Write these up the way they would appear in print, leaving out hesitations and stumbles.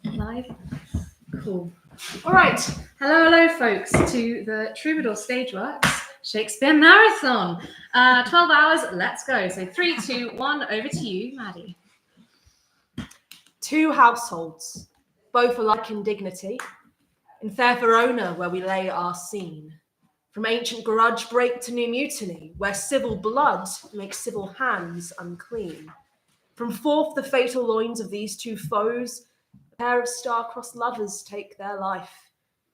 Live? Cool. All right. Hello, folks, to the Troubadour Stageworks Shakespeare Marathon. 12 hours, let's go. So 3, 2, 1, over to you, Maddie. Two households, both alike in dignity, in fair Verona, where we lay our scene. From ancient grudge break to new mutiny, where civil blood makes civil hands unclean. From forth the fatal loins of these two foes, a pair of star-crossed lovers take their life,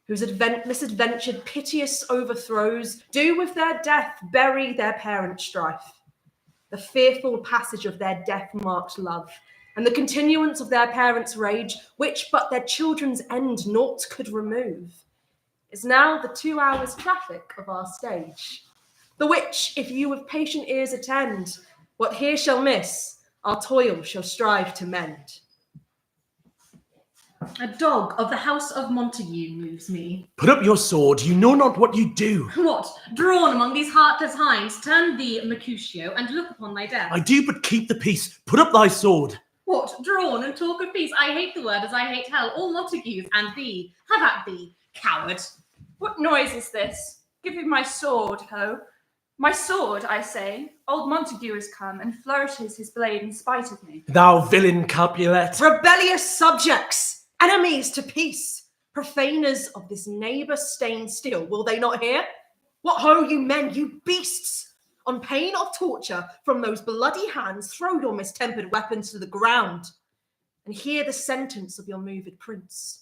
whose misadventured piteous overthrows do with their death bury their parent strife. The fearful passage of their death-marked love, and the continuance of their parents' rage, which but their children's end naught could remove, is now the 2 hours traffic of our stage. The which, if you with patient ears attend, what here shall miss, our toil shall strive to mend. A dog of the house of Montague moves me. Put up your sword, you know not what you do. What, drawn among these heartless hinds, turn thee, Mercutio, and look upon thy death. I do but keep the peace, put up thy sword. What, drawn and talk of peace? I hate the word as I hate hell, all Montagues and thee. Have at thee, coward. What noise is this? Give me my sword, ho. My sword, I say. Old Montague is come and flourishes his blade in spite of me. Thou villain Capulet. Rebellious subjects, enemies to peace, profaners of this neighbour-stained steel, will they not hear? What ho, you men, you beasts! On pain of torture, from those bloody hands, throw your mistempered weapons to the ground, and hear the sentence of your moved prince.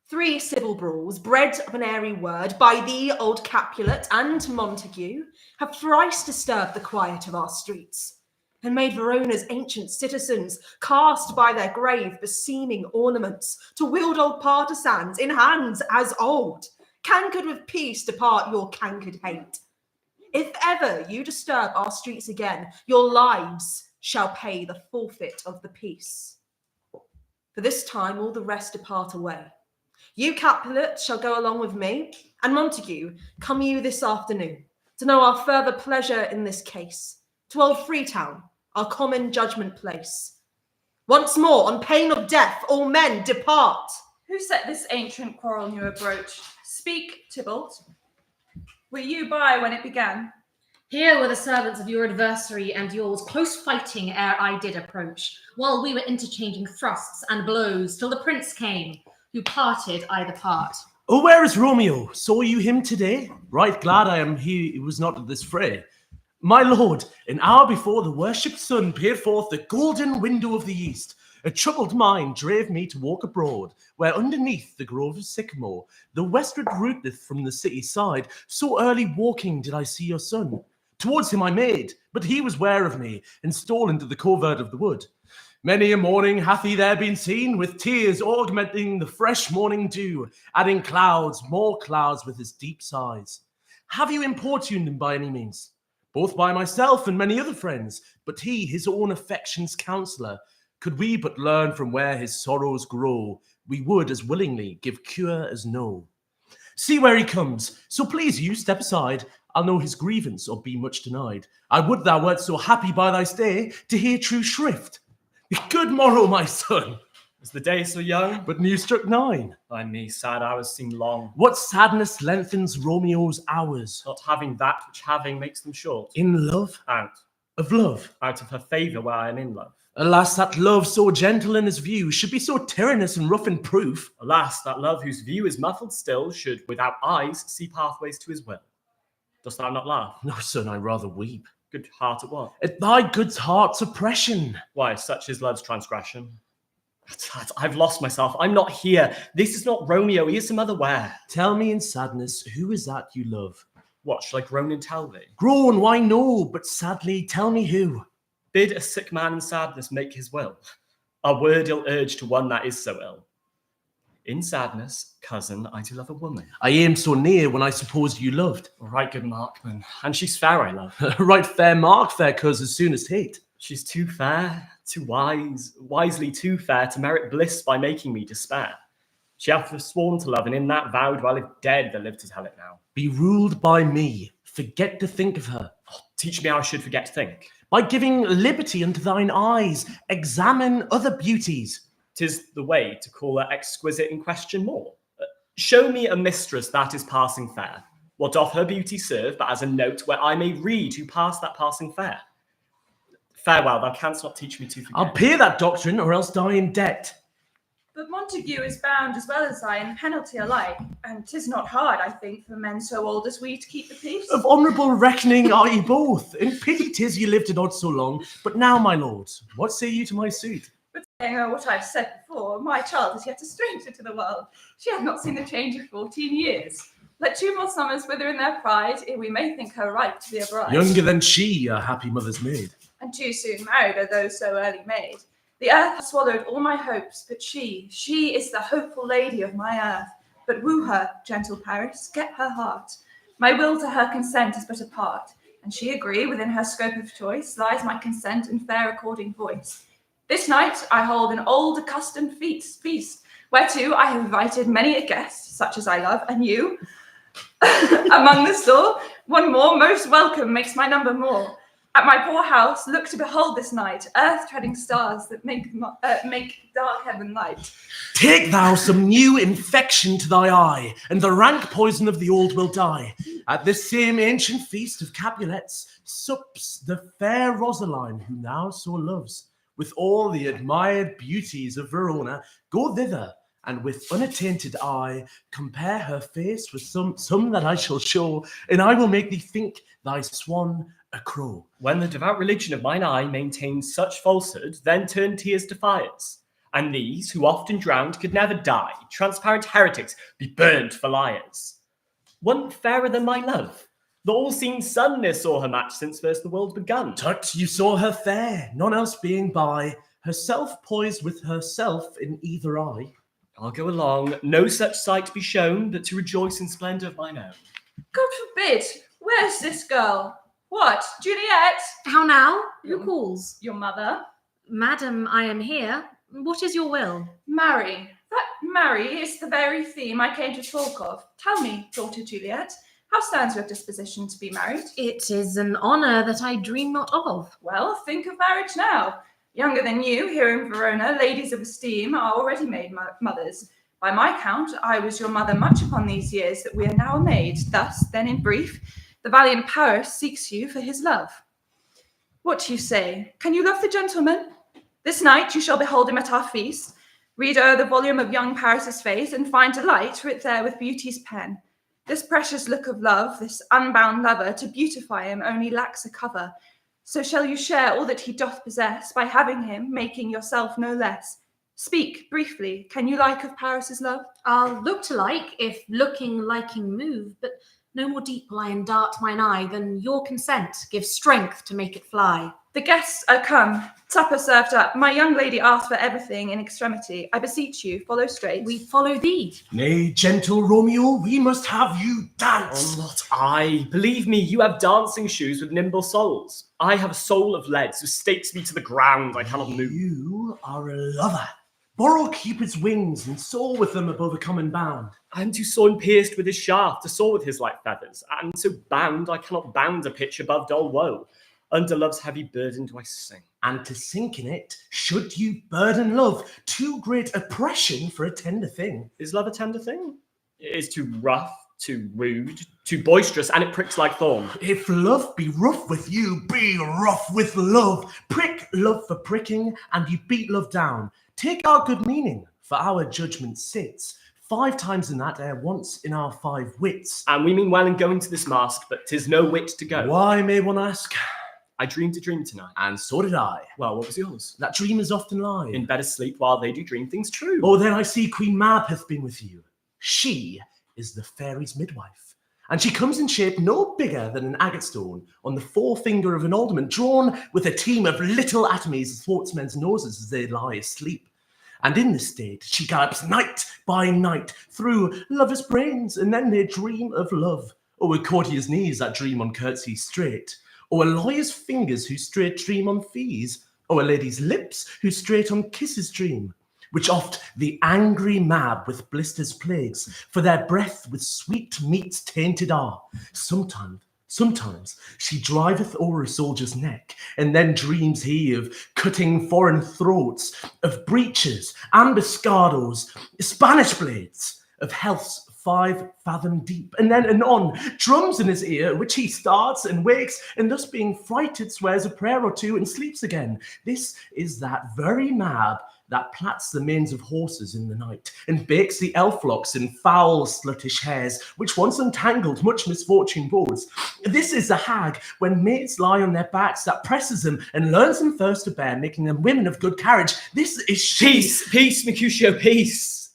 3 civil brawls, bred of an airy word, by thee, old Capulet, and Montague, have thrice disturbed the quiet of our streets, and made Verona's ancient citizens cast by their grave beseeming ornaments to wield old partisans in hands as old, cankered with peace depart your cankered hate. If ever you disturb our streets again, your lives shall pay the forfeit of the peace. For this time all the rest depart away. You, Capulet, shall go along with me, and Montague, come you this afternoon, to know our further pleasure in this case, to old Freetown, our common judgment place. Once more, on pain of death, all men depart. Who set this ancient quarrel new abroach? Speak, Tybalt. Were you by when it began? Here were the servants of your adversary and yours, close fighting ere I did approach, while we were interchanging thrusts and blows, till the prince came, who parted either part. Oh, where is Romeo? Saw you him today? Right glad I am he was not at this fray. My lord, an hour before the worshipped sun peered forth the golden window of the east, a troubled mind drave me to walk abroad, where underneath the grove of sycamore, the westward routeth from the city side, so early walking did I see your son. Towards him I made, but he was ware of me, and stole into the covert of the wood. Many a morning hath he there been seen, with tears augmenting the fresh morning dew, adding clouds, more clouds with his deep sighs. Have you importuned him by any means? Both by myself and many other friends, but he, his own affection's counsellor, could we but learn from where his sorrows grow, we would as willingly give cure as no. See where he comes, so please you step aside, I'll know his grievance or be much denied. I would thou wert so happy by thy stay, to hear true shrift. Good morrow, my son. Is the day so young? But news struck 9. By me, sad hours seem long. What sadness lengthens Romeo's hours? Not having that which having makes them short. In love? Out. Of love? Out of her favour where I am in love. Alas, that love so gentle in his view should be so tyrannous and rough in proof. Alas, that love whose view is muffled still should, without eyes, see pathways to his will. Dost thou not laugh? No, son, I rather weep. Good heart at what? At thy good heart's oppression. Why, such is love's transgression. I've lost myself. I'm not here. This is not Romeo. He is some other where. Tell me in sadness, who is that you love? What, shall I groan and tell thee? Groan, why no, but sadly, tell me who. Bid a sick man in sadness make his will. A word he'll urge to one that is so ill. In sadness, cousin, I do love a woman. I aim so near when I supposed you loved. Right good markman, and she's fair I love. Right fair mark, fair cuz as soon as hate. She's too fair, too wise, wisely too fair to merit bliss by making me despair. She hath forsworn to love, and in that vowed, while if dead, the live to tell it now. Be ruled by me, forget to think of her. Oh, teach me how I should forget to think. by giving liberty unto thine eyes, examine other beauties. 'Tis the way to call her exquisite in question more. Show me a mistress that is passing fair. What doth her beauty serve but as a note where I may read who passed that passing fair? Farewell, thou canst not teach me to forget. I'll pay that doctrine or else die in debt. But Montague is bound as well as I in penalty alike, and 'tis not hard, I think, for men so old as we to keep the peace. Of honourable reckoning are ye both. In pity 'tis ye lived not so long. But now, my lord, what say you to my suit? But saying what I've said before, my child is yet a stranger to the world. She hath not seen the change of 14 years. Let 2 more summers wither in their pride, ere we may think her right to be a bride. Younger than she, a happy mother's maid. And too soon married are those so early made. The earth has swallowed all my hopes, but she is the hopeful lady of my earth. But woo her, gentle Paris, get her heart. My will to her consent is but a part, and she agree within her scope of choice lies my consent and fair according voice. This night I hold an old accustomed feast, whereto I have invited many a guest, such as I love, and you. Among the store, one more most welcome makes my number more. At my poor house, look to behold this night, earth-treading stars that make dark heaven light. Take thou some new infection to thy eye, and the rank poison of the old will die. At this same ancient feast of Capulets sups the fair Rosaline, who now so loves. With all the admired beauties of Verona, go thither, and with unattainted eye, compare her face with some that I shall show, and I will make thee think thy swan a crow. When the devout religion of mine eye maintains such falsehood, then turn tears to fires. And these, who often drowned, could never die. Transparent heretics, be burnt for liars. One fairer than my love. The all-seen sun ne'er saw her match since first the world begun. Tut, you saw her fair, none else being by, herself poised with herself in either eye. I'll go along, no such sight be shown, but to rejoice in splendour of mine own. God forbid! Where's this girl? What, Juliet? How now? Who calls? Your mother? Madam, I am here. What is your will? Marry. That marry is the very theme I came to talk of. Tell me, daughter Juliet, how stands your disposition to be married? It is an honour that I dream not of. Well, think of marriage now. Younger than you, here in Verona, ladies of esteem are already made mothers. By my count, I was your mother much upon these years that we are now made. Thus, then in brief, the valiant Paris seeks you for his love. What do you say? Can you love the gentleman? This night you shall behold him at our feast, read o'er the volume of young Paris's face, and find delight writ there with beauty's pen. This precious look of love, this unbound lover, to beautify him only lacks a cover. So shall you share all that he doth possess, by having him, making yourself no less. Speak, briefly, can you like of Paris's love? I'll look to like, if looking liking move, but no more deep will I endart mine eye than your consent gives strength to make it fly. The guests are come, supper served up. My young lady asks for everything in extremity. I beseech you, follow straight. We follow thee. Nay, gentle Romeo, we must have you dance. Oh, not I. Believe me, you have dancing shoes with nimble soles. I have a soul of lead, so stakes me to the ground, I cannot move. You are a lover. Borrow Cupid's wings and soar with them above a common bound. I am too sore and pierced with his shaft to soar with his light feathers, and so bound I cannot bound a pitch above dull woe. Under love's heavy burden do I sing. And to sink in it, should you burden love, too great oppression for a tender thing. Is love a tender thing? It is too rough, too rude, too boisterous, and it pricks like thorn. If love be rough with you, be rough with love. Prick love for pricking, and you beat love down. Take our good meaning, for our judgment sits 5 times in that ere once in our 5 wits. And we mean well in going to this masque, but 'tis no wit to go. Why, may one ask? I dreamed a dream tonight. And so did I. Well, what was yours? That dreamers often lie. In bed asleep while they do dream things true. Oh, then I see Queen Mab hath been with you. She is the fairy's midwife. And she comes in shape no bigger than an agate stone on the forefinger of an alderman, drawn with a team of little atomies athwart men's noses as they lie asleep. And in this state she gallops night by night through lovers' brains, and then they dream of love. Or a courtier's knees that dream on curtsy straight, or a lawyer's fingers who straight dream on fees, or a lady's lips who straight on kisses dream, which oft the angry Mab with blisters plagues, for their breath with sweet meats tainted are. Sometimes Sometimes she driveth o'er a soldier's neck, and then dreams he of cutting foreign throats, of breeches, ambuscados, Spanish blades, of healths 5 fathom deep, and then anon drums in his ear, which he starts and wakes, and thus being frighted swears a prayer or two and sleeps again. This is that very Mab that plats the manes of horses in the night, and bakes the elf locks in foul sluttish hairs, which once untangled much misfortune bores. This is the hag, when mates lie on their backs, that presses them and learns them first to bear, making them women of good carriage. This is she. Peace, Mercutio, peace.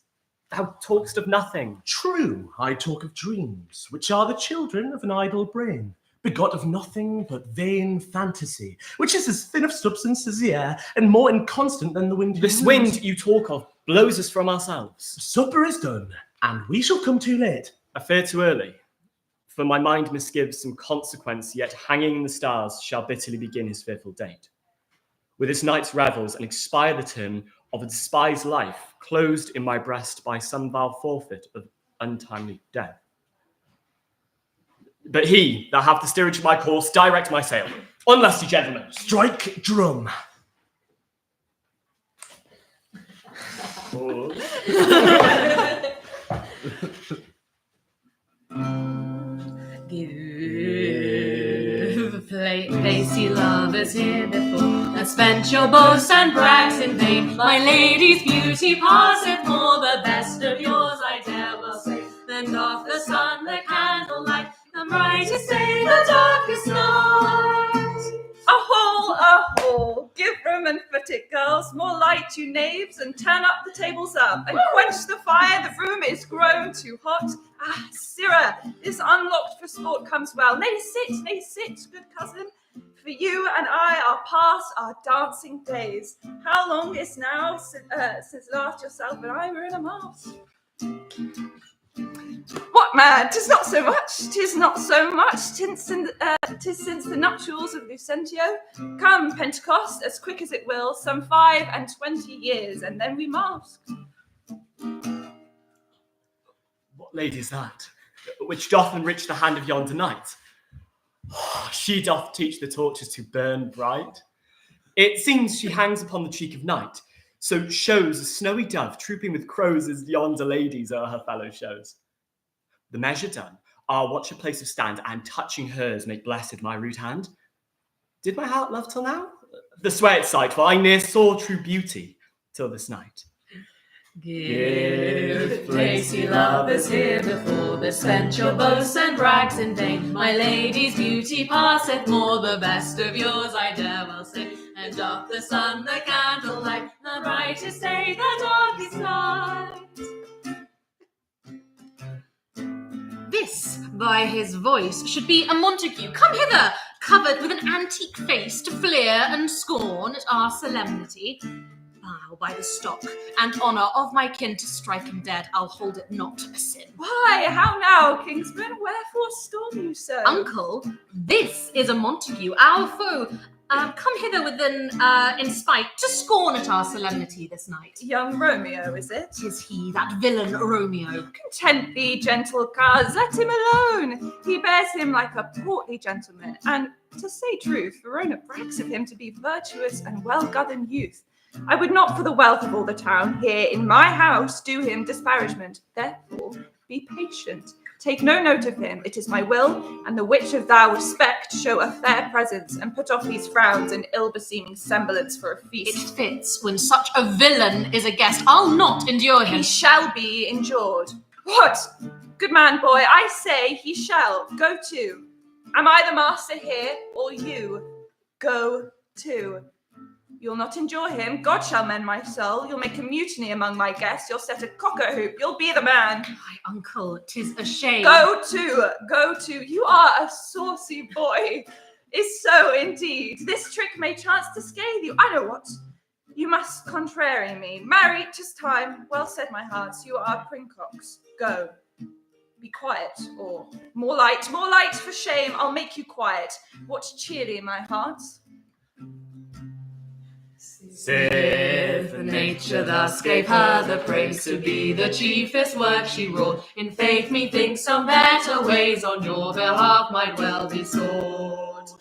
Thou talkest of nothing. True, I talk of dreams, which are the children of an idle brain, begot of nothing but vain fantasy, which is as thin of substance as the air, and more inconstant than the wind. This wind you talk of blows us from ourselves. Supper is done, and we shall come too late. I fear too early, for my mind misgives some consequence, yet hanging in the stars shall bitterly begin his fearful date. With this night's revels and expire the term of a despised life, closed in my breast by some vile forfeit of untimely death. But he that hath the steerage of my course, direct my sail. Unlusty gentlemen. Strike drum. Give place ye lovers here before, that spent your boasts and brags in vain. My lady's beauty passeth more, the best of yours I dare well say. Then doth the sun the candle light, the brightest day, the darkest night. A hole, give room and foot it, girls, more light, you knaves, and turn up the tables up, and quench the fire, the room is grown too hot. Ah, sirrah, this unlocked for sport comes well. Nay, sit, good cousin, for you and I are past our dancing days. How long is now since last yourself and I were in a mask? What, man? 'Tis not so much. 'Tis since the nuptials of Lucentio. Come, Pentecost, as quick as it will, some 25 years, and then we mask. What lady is that, which doth enrich the hand of yonder knight? She doth teach the torches to burn bright. It seems she hangs upon the cheek of night, so shows a snowy dove trooping with crows as yonder ladies are her fellow shows. The measure done, I'll watch a place of stand, and touching hers make blessed my rude hand. Did my heart love till now? The swear at sight, for I ne'er saw true beauty till this night. Give place ye lovers here before, that spent your boasts and brags in vain. My lady's beauty passeth more, the best of yours I dare well say. And doth the sun the candle light, the brightest day, the darkest night. This, by his voice, should be a Montague. Come hither, covered with an antique face, to fleer and scorn at our solemnity. Bow by the stock and honour of my kin, to strike him dead, I'll hold it not a sin. Why, how now, Kingsman? Wherefore storm you so? Uncle, this is a Montague, our foe. Come hither with in spite, to scorn at our solemnity this night. Young Romeo, is it? 'Tis he, that villain Romeo. Content thee, gentle coz, let him alone. He bears him like a portly gentleman, and to say truth, Verona brags of him to be virtuous and well-governed youth. I would not for the wealth of all the town here in my house do him disparagement. Therefore, be patient. Take no note of him. It is my will, and the which of thou respect show a fair presence, and put off these frowns and ill-beseeming semblance for a feast. It fits when such a villain is a guest. I'll not endure him. He shall be endured. What? Good man, boy, I say he shall. Go to. Am I the master here, or you? Go to. You'll not endure him. God shall mend my soul. You'll make a mutiny among my guests. You'll set a cock-a-hoop. You'll be the man. My uncle, 'tis a shame. Go to. You are a saucy boy. Is so indeed. This trick may chance to scathe you. I know what. You must contrary me. Marry, 'tis time. Well said, my hearts. You are princocks. Go. Be quiet, or more light for shame. I'll make you quiet. Watch cheerly, my hearts. Sit with nature thus gave her the praise to be the chiefest work she wrought. In faith, methinks some better ways on your behalf might well be sought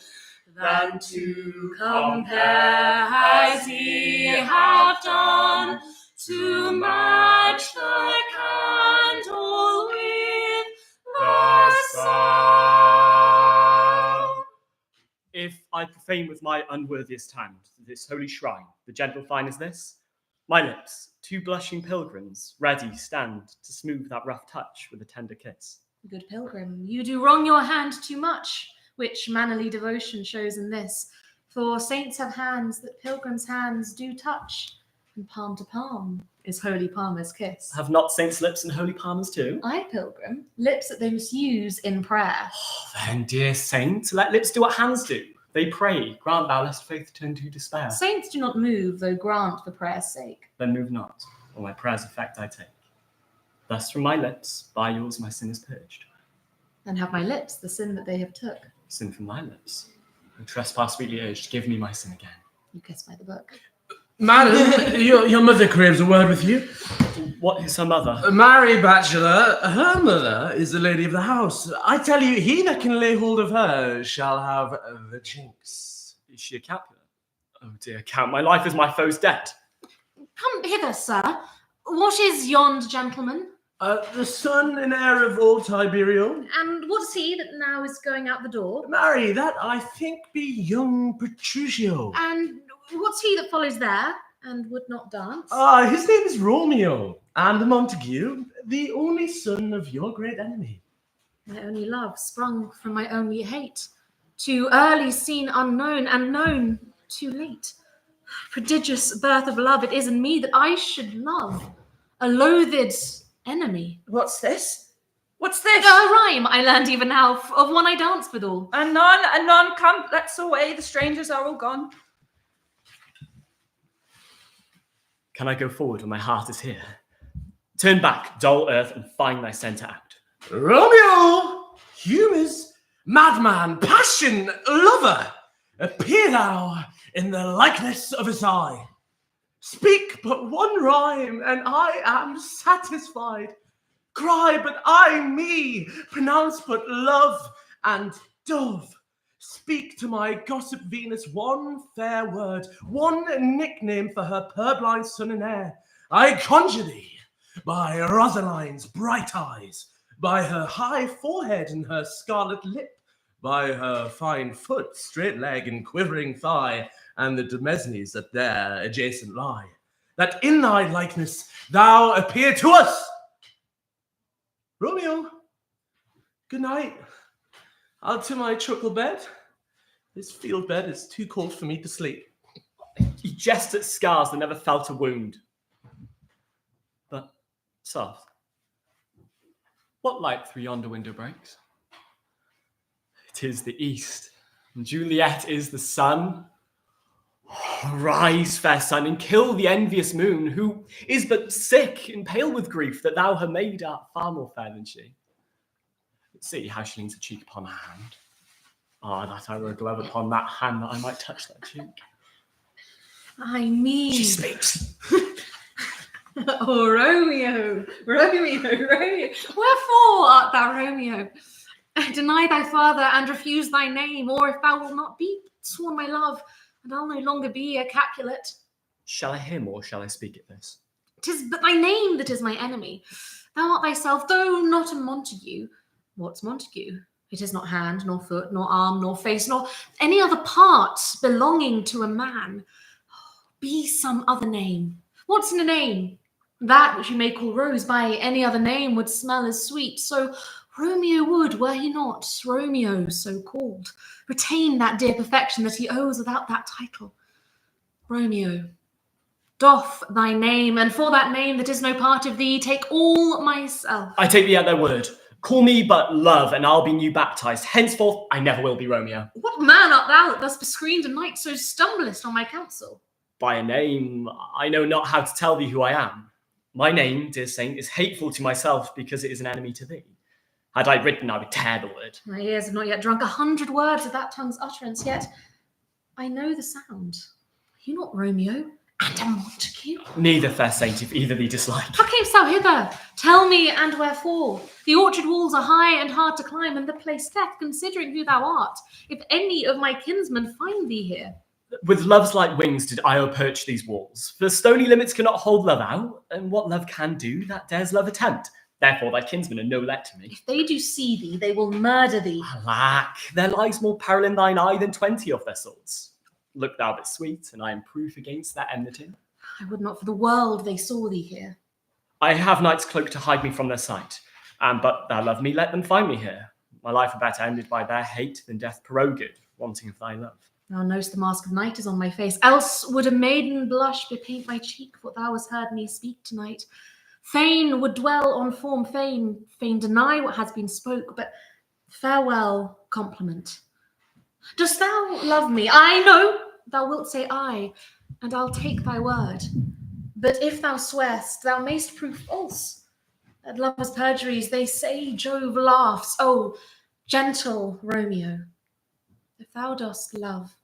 than to compare as ye have done, to match the candle with the sun. If I profane with my unworthiest hand this holy shrine, the gentle fine is this: my lips, two blushing pilgrims, ready stand to smooth that rough touch with a tender kiss. Good pilgrim, you do wrong your hand too much, which mannerly devotion shows in this. For saints have hands that pilgrims' hands do touch, and palm to palm is holy palmer's kiss. Have not saints' lips and holy palmers too? I, pilgrim, lips that they must use in prayer. Oh, then, dear saint, let lips do what hands do. They pray, grant thou lest faith turn to despair. Saints do not move, though grant for prayer's sake. Then move not, or my prayer's effect I take. Thus from my lips, by yours my sin is purged. And have my lips the sin that they have took. Sin from thy lips, and trespass sweetly urged, give me my sin again. You kiss by the book. Madam, your mother craves a word with you. What is her mother? A married bachelor, her mother is the lady of the house. I tell you, he that can lay hold of her shall have the chinks. Is she a Capulet? Oh dear Count, my life is my foe's debt. Come hither, sir. What is yond gentleman? The son and heir of old Tiberio. And what is he that now is going out the door? Marry, that I think be young Petruchio. And what's he that follows there and would not dance? His name is Romeo, and the Montague, the only son of your great enemy. My only love sprung from my only hate. Too early seen unknown, and known too late. Prodigious birth of love it is in me that I should love a loathed enemy. What's this? What's this? A rhyme I learned even now of one I danced withal. Anon, come, let's away, the strangers are all gone. Can I go forward when my heart is here? Turn back, dull earth, and find thy centre out. Romeo, humors, madman, passion, lover, appear thou in the likeness of his eye. Speak but one rhyme, and I am satisfied. Cry but I me, pronounce but love and dove. Speak to my gossip Venus one fair word, one nickname for her purblind son and heir. I conjure thee, by Rosaline's bright eyes, by her high forehead and her scarlet lip, by her fine foot, straight leg, and quivering thigh, and the demesnes that there adjacent lie, that in thy likeness thou appear to us. Romeo, good night. I'll to my truckle bed. This field bed is too cold for me to sleep. You jest at scars that never felt a wound. But, soft, what light through yonder window breaks? It is the east, and Juliet is the sun. Rise, fair sun, and kill the envious moon, who is but sick and pale with grief that thou her maid art far more fair than she. But see how she leans her cheek upon her hand. That I were a glove upon that hand, that I might touch that cheek. I mean... She speaks. Oh, Romeo, wherefore art thou Romeo? Deny thy father and refuse thy name, or if thou wilt not be sworn my love, and I'll no longer be a Capulet. Shall I hear more, shall I speak at this? 'Tis but thy name that is my enemy. Thou art thyself, though not a Montague. What's Montague? It is not hand, nor foot, nor arm, nor face, nor any other part belonging to a man. Be some other name. What's in a name? That which you may call rose by any other name would smell as sweet. So Romeo would, were he not Romeo so called, retain that dear perfection that he owes without that title. Romeo, doff thy name, and for that name that is no part of thee, take all myself. I take thee at thy word. Call me but love, and I'll be new baptized. Henceforth, I never will be Romeo. What man art thou that thus bescreened a knight so stumblest on my counsel? By a name, I know not how to tell thee who I am. My name, dear saint, is hateful to myself because it is an enemy to thee. Had I written, I would tear the word. My ears have not yet drunk 100 words of that tongue's utterance, yet I know the sound. Are you not Romeo? And a Montague? Neither, fair saint, if either thee dislike. How camest thou hither? Tell me, and wherefore? The orchard walls are high and hard to climb, and the place death, considering who thou art, if any of my kinsmen find thee here. With love's light wings did I perch these walls. For stony limits cannot hold love out, and what love can do, that dares love attempt. Therefore thy kinsmen are no let to me. If they do see thee, they will murder thee. Alack, there lies more peril in thine eye than 20 of their swords. Look thou but sweet, and I am proof against that enmity. I would not for the world they saw thee here. I have night's cloak to hide me from their sight, and but thou love me, let them find me here. My life were better ended by their hate than death prorogued, wanting of thy love. Thou know'st the mask of night is on my face, else would a maiden blush bepaint my cheek, for thou hast heard me speak tonight. Fain would dwell on form, fain deny what has been spoke, but farewell compliment. Dost thou love me? I know thou wilt say aye, and I'll take thy word. But if thou swear'st, thou mayst prove false. At lovers' perjuries they say Jove laughs. Oh, gentle Romeo, if thou dost love,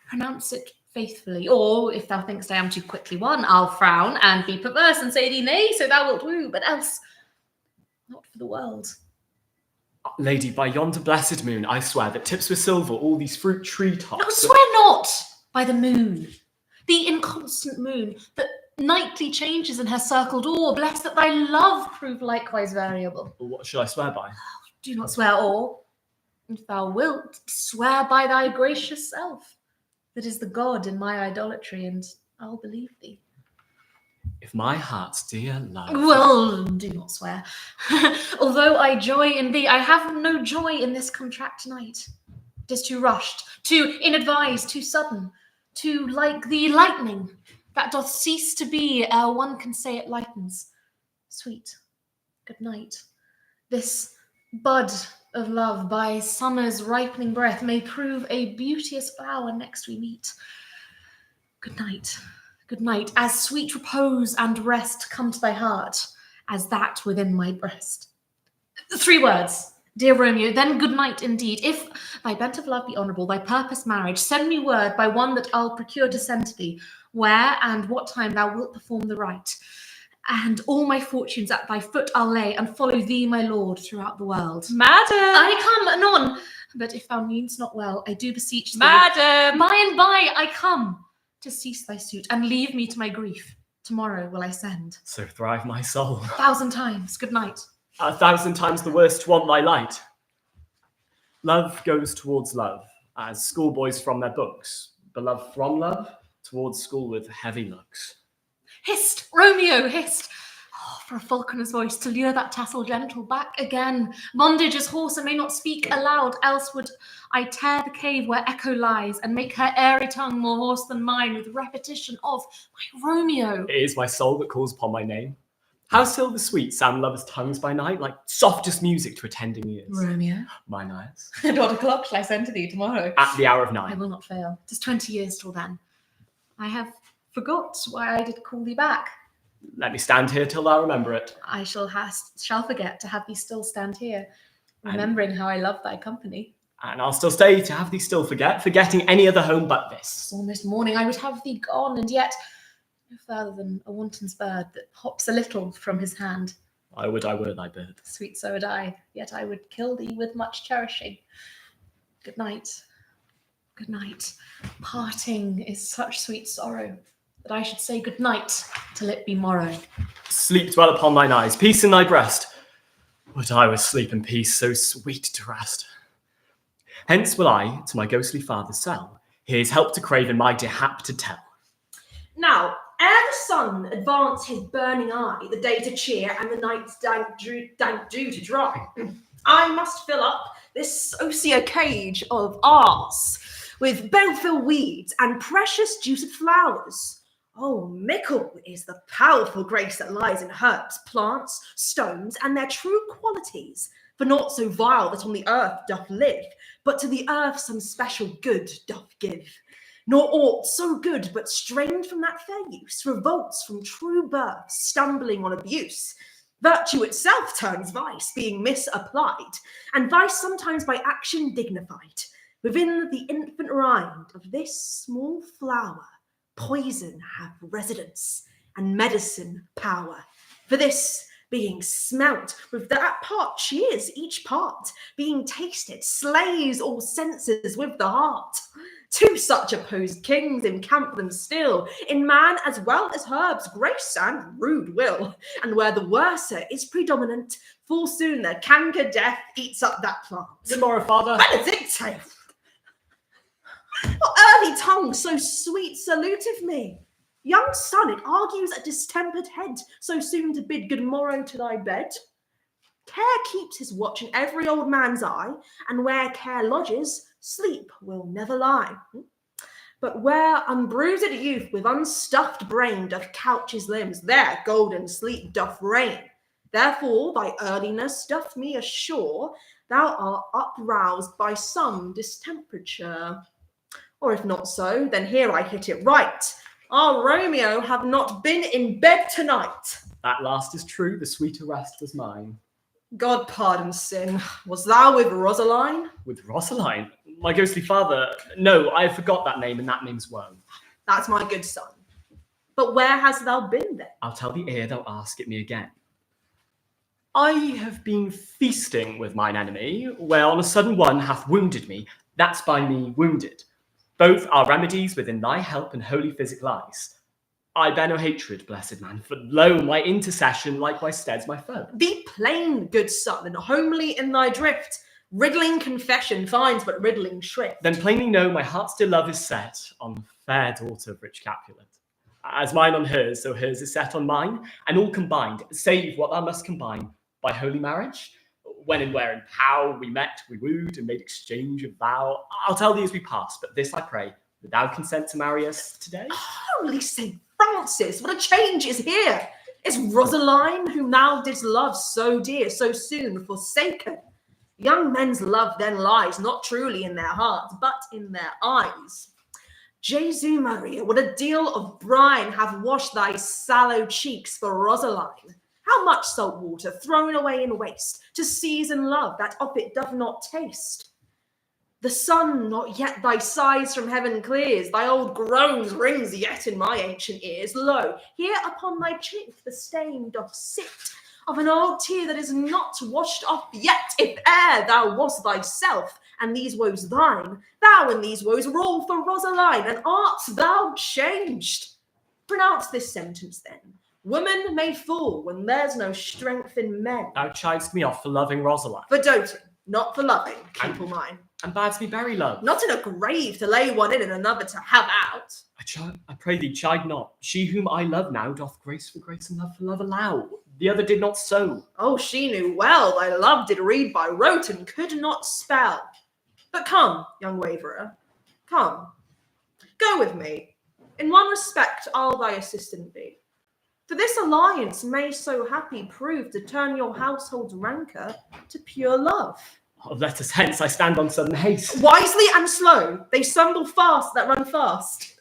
pronounce it faithfully, or if thou thinkst I am too quickly won, I'll frown and be perverse and say thee nay, so thou wilt woo, but else not for the world. Lady, by yonder blessed moon, I swear that tips with silver all these fruit tree tops. No, swear not by the moon, the inconstant moon that nightly changes in her circled orb, lest that thy love prove likewise variable. What shall I swear by? Do not swear or, if thou wilt, swear by thy gracious self, that is the God in my idolatry, and I'll believe thee. If my heart's dear love... Well, do not swear. Although I joy in thee, I have no joy in this contract tonight. It is too rushed, too inadvised, too sudden, too like the lightning that doth cease to be ere one can say it lightens. Sweet, good night. This bud of love by summer's ripening breath may prove a beauteous flower next we meet. Good night. Good night, as sweet repose and rest come to thy heart as that within my breast. 3 words, dear Romeo, then good night indeed. If thy bent of love be honourable, thy purpose marriage, send me word by one that I'll procure to send to thee, where and what time thou wilt perform the rite. And all my fortunes at thy foot I'll lay, and follow thee, my lord, throughout the world. Madam! I come anon, but if thou mean'st not well, I do beseech thee. Madam! By and by I come to cease thy suit, and leave me to my grief. Tomorrow will I send. So thrive my soul. 1,000 times good night. 1,000 times the worst to want thy light. Love goes towards love, as schoolboys from their books, but love from love towards school with heavy looks. Hist, Romeo, hist! Oh, for a falconer's voice to lure that tassel gentle back again. Bondage is hoarse and may not speak aloud, else would I tear the cave where echo lies, and make her airy tongue more hoarse than mine with repetition of my Romeo. It is my soul that calls upon my name. How silver sweet sound lovers' tongues by night, like softest music to attending ears. Romeo, Mine eyes. at what o'clock shall I send to thee tomorrow? At the hour of I 9. will not fail. 'Tis 20 years till then. I have forgot why I did call thee back. Let me stand here till thou remember it. I shall forget to have thee still stand here, remembering how I love thy company. And I'll still stay to have thee still forgetting any other home but this. It's almost morning, I would have thee gone, and yet no further than a wanton's bird that hops a little from his hand. I would I were thy bird. Sweet, so would I, yet I would kill thee with much cherishing. Good night. Good night. Parting is such sweet sorrow, that I should say good night till it be morrow. Sleep dwell upon thine eyes, peace in thy breast. Would I was sleep and peace, so sweet to rest. Hence will I to my ghostly father's cell, his help to crave and my dear hap to tell. Now, ere the sun advance his burning eye, the day to cheer and the night's dank dew to dry, I must fill up this osier cage of ours with baleful weeds and precious juiced flowers. Oh, mickle is the powerful grace that lies in herbs, plants, stones, and their true qualities, for naught so vile that on the earth doth live, but to the earth some special good doth give. Nor aught so good but strained from that fair use, revolts from true birth, stumbling on abuse. Virtue itself turns vice, being misapplied, and vice sometimes by action dignified. Within the infant rind of this small flower poison have residence, and medicine power. For this, being smelt with that part cheers each part, being tasted slays all senses with the heart. Two such opposed kings encamp them still, in man as well as herbs, grace and rude will. And where the worser is predominant, full soon the canker death eats up that plant. Good morrow, father. Benedicte! What early tongue so sweet saluteth me? Young son, it argues a distempered head, so soon to bid good morrow to thy bed. Care keeps his watch in every old man's eye, and where care lodges, sleep will never lie. But where unbruised youth with unstuffed brain doth couch his limbs, there golden sleep doth reign. Therefore thy earliness doth me assure thou art uproused by some distemperature. Or if not so, then here I hit it right. Our Romeo have not been in bed tonight. That last is true, the sweeter rest was mine. God pardon sin. Was thou with Rosaline? With Rosaline? My ghostly father? No, I forgot that name, and that name's woe. That's my good son. But where hast thou been then? I'll tell thee ere thou ask it me again. I have been feasting with mine enemy, where on a sudden one hath wounded me, that's by me wounded. Both are remedies within thy help and holy physic lies. I bear no hatred, blessed man, for lo, my intercession likewise steads my foe. Be plain, good son, and homely in thy drift. Riddling confession finds but riddling shrift. Then plainly know my heart's dear love is set on fair daughter of rich Capulet. As mine on hers, so hers is set on mine, and all combined, save what thou must combine, by holy marriage. When and where and how we met, we wooed, and made exchange of vow. I'll tell thee as we pass, but this I pray, that thou consent to marry us today? Holy St. Francis, what a change is here! Is Rosaline, whom thou didst love so dear, so soon forsaken? Young men's love then lies not truly in their hearts, but in their eyes. Jesu Maria, what a deal of brine have washed thy sallow cheeks for Rosaline! How much salt water thrown away in waste to season love that of it doth not taste? The sun not yet thy sighs from heaven clears, thy old groans rings yet in my ancient ears. Lo, here upon thy cheek the stain doth sit of an old tear that is not washed off yet. If e'er thou wast thyself, and these woes thine, thou in these woes were all for Rosaline, and art thou changed? Pronounce this sentence then. Woman may fall when there's no strength in men. Thou chidest me off for loving Rosaline. For doting, not for loving, pupil mine. And badst me bury love. Not in a grave to lay one in and another to have out. I pray thee, chide not. She whom I love now doth grace for grace and love for love allow. The other did not so. Oh, she knew well thy love did read by rote and could not spell. But come, young waverer, come. Go with me. In one respect I'll thy assistant be. For this alliance may so happy prove to turn your household's rancour to pure love. Oh, let us hence, I stand on sudden haste. Wisely and slow, they stumble fast that run fast.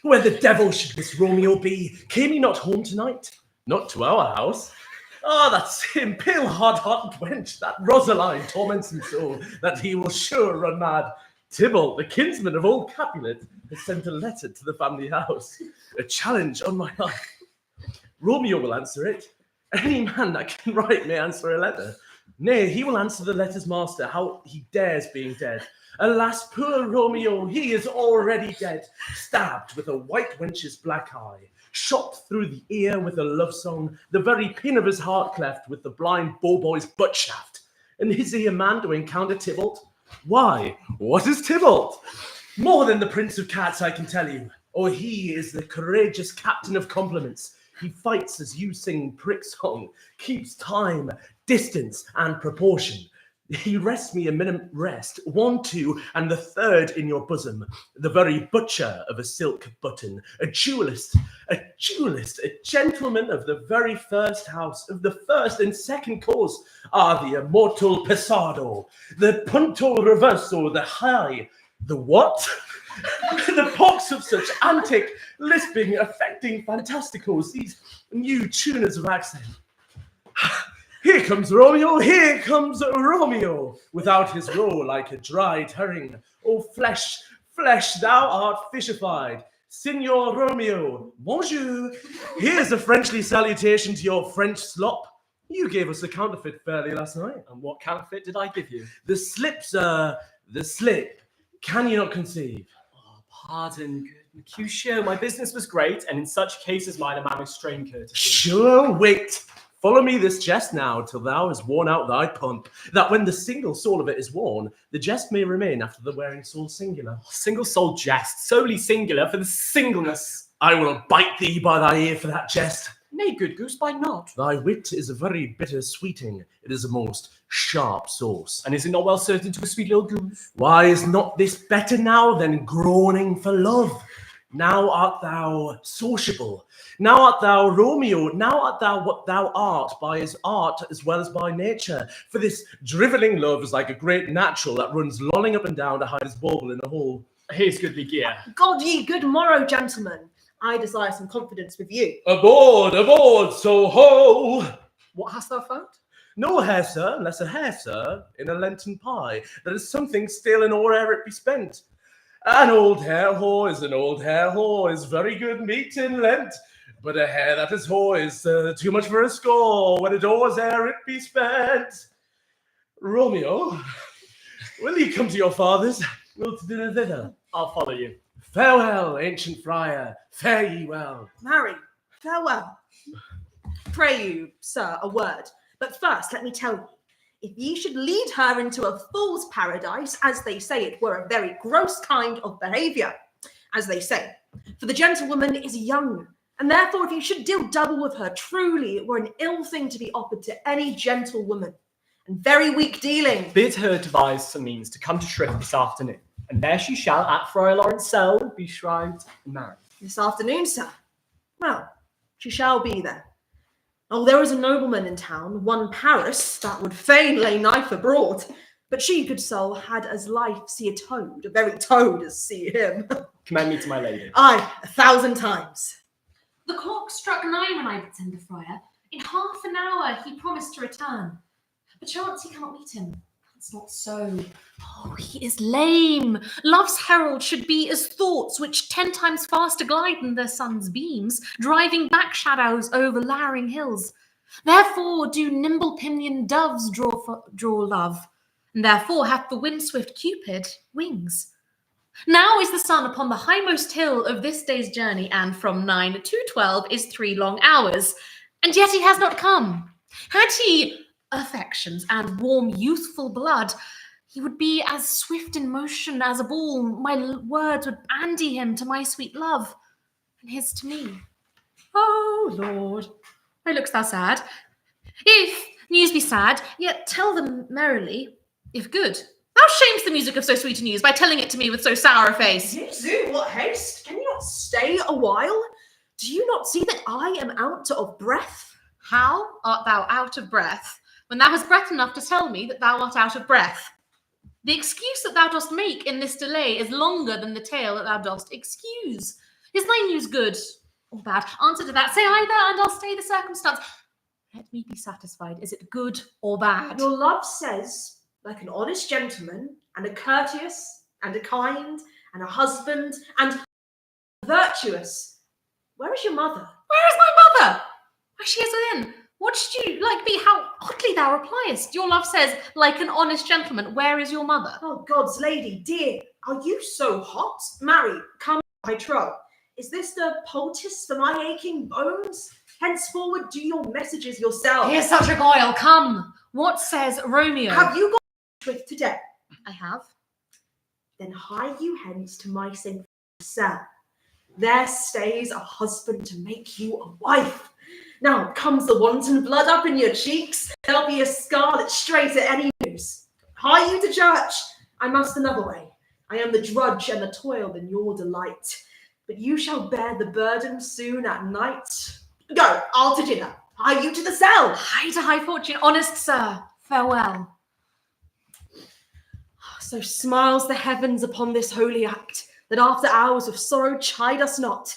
Where the devil should this Romeo be? Came he not home tonight? Not to our house. Ah, that same pale, hot wench, that Rosaline torments him so, that he will sure run mad. Tybalt, the kinsman of old Capulet, has sent a letter to the family house. A challenge on my life. Romeo will answer it. Any man that can write may answer a letter. Nay, he will answer the letter's master, how he dares being dead. Alas, poor Romeo, he is already dead, stabbed with a white wench's black eye, shot through the ear with a love song, the very pin of his heart cleft with the blind boy's butt shaft. And is he a man to encounter Tybalt? Why, what is Tybalt? More than the Prince of Cats, I can tell you. Or he is the courageous captain of compliments. He fights as you sing prick song, keeps time, distance, and proportion. He rests me a minute rest, 1, 2, and the third in your bosom, the very butcher of a silk button, a jewelist, a gentleman of the very first house, of the first and second cause, the immortal Pesado, the punto reverso, the high, the what? The pox of such antic, lisping, affecting fantasticals, these new tuners of accent. Here comes Romeo, without his roe like a dried herring. Oh, flesh, thou art fishified. Signor Romeo, bonjour. Here's a Frenchly salutation to your French slop. You gave us a counterfeit fairly last night. And what counterfeit did I give you? The slip, sir. The slip. Can you not conceive? Oh, pardon, good Mercutio. My business was great, and in such cases mine a man of strain courtesy. Sure, wait. Follow me this jest now, till thou hast worn out thy pump, that when the single soul of it is worn, the jest may remain after the wearing soul singular. Single soul jest, solely singular for the singleness. I will bite thee by thy ear for that jest. Nay, good goose, by not. Thy wit is a very bitter sweeting. It is a most sharp sauce. And is it not well served into a sweet little goose? Why is not this better now than groaning for love? Now art thou sociable. Now art thou Romeo. Now art thou what thou art by his art as well as by nature. For this drivelling love is like a great natural that runs lolling up and down to hide his bauble in a hole. Here's goodly gear. God ye good morrow, gentlemen. I desire some confidence with you. Aboard, so ho! What hast thou found? No hair, sir, unless a hair, sir, in a Lenten pie. That is something still in or ere it be spent. An old hare whore is an old hare whore, is very good meat in Lent. But a hare that is whore is too much for a score, when it ores ere it be spent. Romeo, will you come to your father's? We'll to dinner thither. I'll follow you. Farewell, ancient friar, fare ye well. Marry, farewell. Pray you, sir, a word. But first, let me tell you, if ye should lead her into a fool's paradise, as they say, it were a very gross kind of behaviour, as they say. For the gentlewoman is young, and therefore if you should deal double with her, truly it were an ill thing to be offered to any gentlewoman, and very weak dealing. Bid her devise some means to come to Shrift this afternoon, and there she shall at Friar Lawrence's cell be shrived and married. This afternoon, sir. Well, she shall be there. Oh, there is a nobleman in town, one Paris, that would fain lay knife abroad. But she, good soul, had as life see a toad, a very toad as see him. Commend me to my lady. Aye, 1,000 times. The clock struck 9 when I did send the friar. In half an hour he promised to return. Perchance he cannot meet him. That's not so. Oh, he is lame. Love's herald should be as thoughts which 10 times faster glide than their sun's beams, driving back shadows over lowering hills. Therefore do nimble pinioned doves draw love, and therefore hath the wind-swift Cupid wings. Now is the sun upon the highmost hill of this day's journey, and from 9 to 12 is 3 long hours, and yet he has not come. Had he affections and warm youthful blood, he would be as swift in motion as a ball. My words would bandy him to my sweet love, and his to me. Oh, Lord, why look'st thou sad? If news be sad, yet tell them merrily, if good. Thou shamest the music of so sweet a news by telling it to me with so sour a face. Jesu, what haste? Can you not stay a while? Do you not see that I am out of breath? How art thou out of breath, when thou hast breath enough to tell me that thou art out of breath? The excuse that thou dost make in this delay is longer than the tale that thou dost excuse. Is thy news good or bad? Answer to that. Say either, and I'll stay the circumstance. Let me be satisfied. Is it good or bad? Your love says, like an honest gentleman, and a courteous, and a kind, and a husband, and virtuous. Where is your mother? Where is my mother? Why, she is within. What should you like be? How oddly thou repliest. Your love says, like an honest gentleman. Where is your mother? Oh, God's lady, dear, are you so hot? Marry, come, I trow. Is this the poultice for my aching bones? Henceforward, do your messages yourself. Here's such a guile. Come. What says Romeo? Have you got with today? I have. Then hie you hence to my saint cell. There stays a husband to make you a wife. Now comes the wanton blood up in your cheeks. There'll be a scarlet straight at any news. Hie you to church. I must another way. I am the drudge and the toil in your delight. But you shall bear the burden soon at night. Go, I'll to dinner. Hie you to the cell. Hie to high fortune, honest sir. Farewell. So smiles the heavens upon this holy act, that after hours of sorrow chide us not.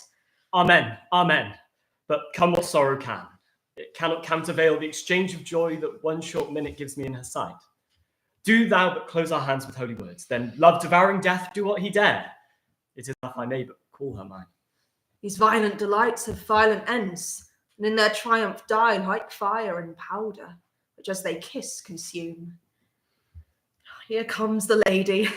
Amen, amen. But come what sorrow can, it cannot countervail the exchange of joy that one short minute gives me in her sight. Do thou but close our hands with holy words, then love devouring death do what he dare. It is enough I may but call her mine. These violent delights have violent ends, and in their triumph die like fire and powder, which as they kiss consume. Here comes the lady.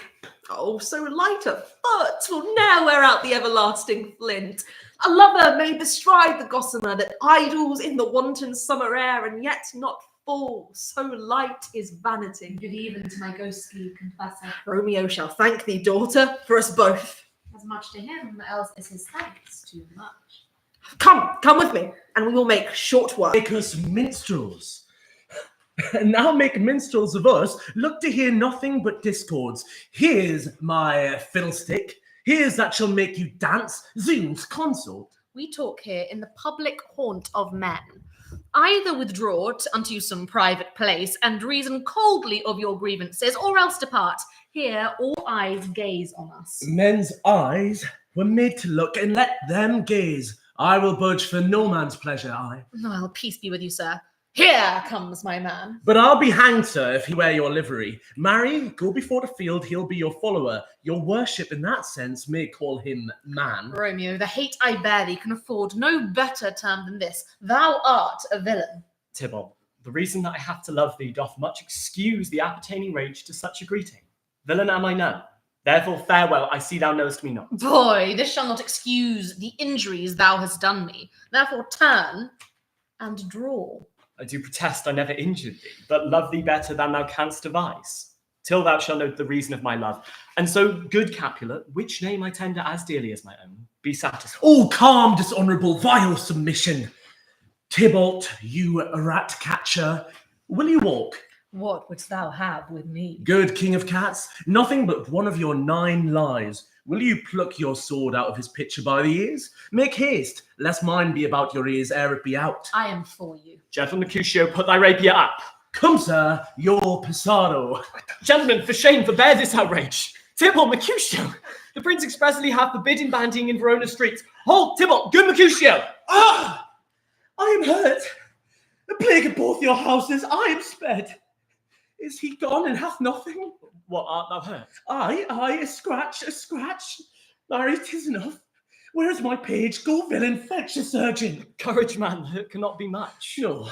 Oh, so light of foot will ne'er wear out the everlasting flint. A lover may bestride the gossamer that idles in the wanton summer air, and yet not fall, so light is vanity. Good even to my ghostly confessor. Romeo shall thank thee, daughter, for us both. As much to him, else is his thanks too much. Come with me, and we will make short work. Make us minstrels. And now make minstrels of us. Look to hear nothing but discords. Here's my fiddlestick. Here's that shall make you dance. Zounds, consort. We talk here in the public haunt of men. Either withdraw unto some private place and reason coldly of your grievances, or else depart. Here all eyes gaze on us. Men's eyes were made to look, and let them gaze. I will budge for no man's pleasure, I. Well, peace be with you, sir. Here comes my man. But I'll be hanged, sir, if he wear your livery. Marry, go before the field, he'll be your follower. Your worship, in that sense, may call him man. Romeo, the hate I bear thee can afford no better term than this. Thou art a villain. Tybalt, the reason that I have to love thee doth much excuse the appertaining rage to such a greeting. Villain am I none. Therefore farewell, I see thou knowest me not. Boy, this shall not excuse the injuries thou hast done me. Therefore turn and draw. I do protest I never injured thee, but love thee better than thou canst devise, till thou shalt know the reason of my love. And so, good Capulet, which name I tender as dearly as my own, be satisfied. Oh, calm, dishonourable, vile submission. Tybalt, you rat catcher, will you walk? What wouldst thou have with me? Good king of cats, nothing but one of your 9 lies. Will you pluck your sword out of his pitcher by the ears? Make haste, lest mine be about your ears ere it be out. I am for you. Gentle Mercutio, put thy rapier up. Come, sir, your passado. Gentlemen, for shame, forbear this outrage. Tybalt, Mercutio, the prince expressly hath forbidden bandying in Verona streets. Hold, Tybalt, good Mercutio. Ah! I am hurt. The plague of both your houses, I am sped. Is he gone and hath nothing? What art thou hurt? I, a scratch. Marry, 'tis enough. Where is my page? Go, villain, fetch a surgeon. Courage, man, hurt cannot be much. No,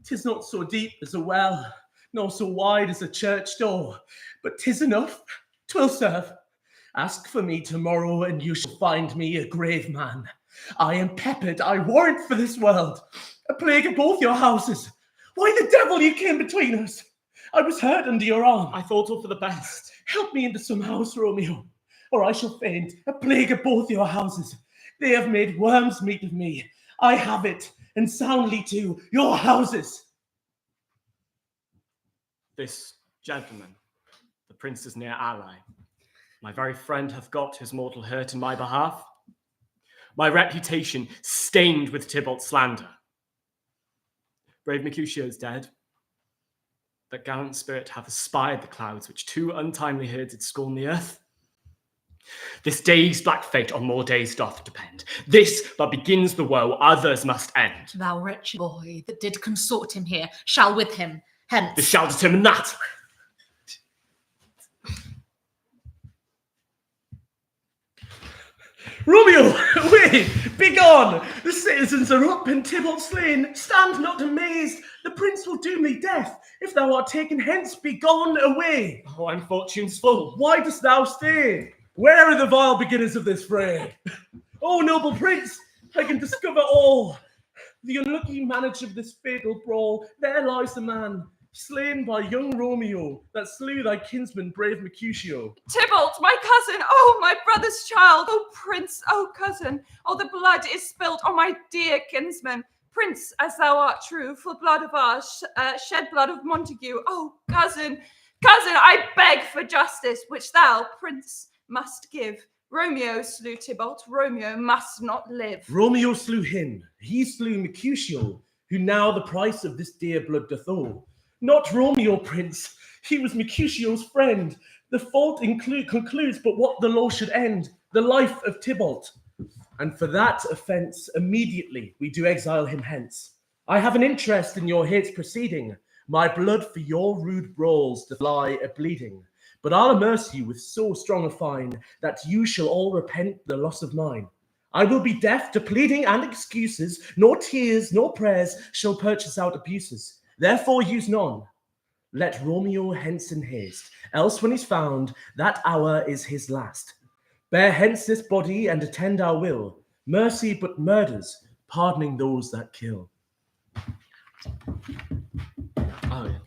'tis not so deep as a well, nor so wide as a church door, but 'tis enough. 'Twill serve. Ask for me tomorrow, and you shall find me a grave man. I am peppered, I warrant, for this world. A plague of both your houses. Why the devil you came between us? I was hurt under your arm. I thought all for the best. Help me into some house, Romeo, or I shall faint. A plague of both your houses. They have made worms meat of me. I have it, and soundly too, your houses. This gentleman, the prince's near ally, my very friend, hath got his mortal hurt in my behalf. My reputation stained with Tybalt's slander. Brave Mercutio is dead. That gallant spirit hath aspired the clouds, which 2 untimely herds did scorn the earth. This day's black fate on more days doth depend. This but begins the woe, others must end. Thou wretched boy that did consort him here shall with him hence. This shall determine that. Romeo, away! Begone! The citizens are up and Tybalt slain. Stand not amazed. The prince will doom thee death. If thou art taken hence, begone away. Oh, I'm fortune's full. Why dost thou stay? Where are the vile beginners of this fray? Oh, noble prince, I can discover all. The unlucky manager of this fatal brawl, there lies the man, slain by young Romeo, that slew thy kinsman, brave Mercutio. Tybalt, my cousin, oh, my brother's child, oh, prince, oh, cousin, oh, the blood is spilt on my dear kinsman. Prince, as thou art true, for blood of ours, shed blood of Montague. Oh, cousin, I beg for justice, which thou, prince, must give. Romeo slew Tybalt. Romeo must not live. Romeo slew him. He slew Mercutio, who now the price of this dear blood doth owe. Not Romeo, prince. He was Mercutio's friend. The fault concludes but what the law should end, the life of Tybalt. And for that offence, immediately we do exile him hence. I have an interest in your hate's proceeding. My blood for your rude brawls doth lie a-bleeding. But I'll amerce you with so strong a fine, that you shall all repent the loss of mine. I will be deaf to pleading and excuses, nor tears nor prayers shall purchase out abuses. Therefore use none. Let Romeo hence in haste, else when he's found, that hour is his last. Bear hence this body and attend our will. Mercy but murders, pardoning those that kill. Oh, yeah.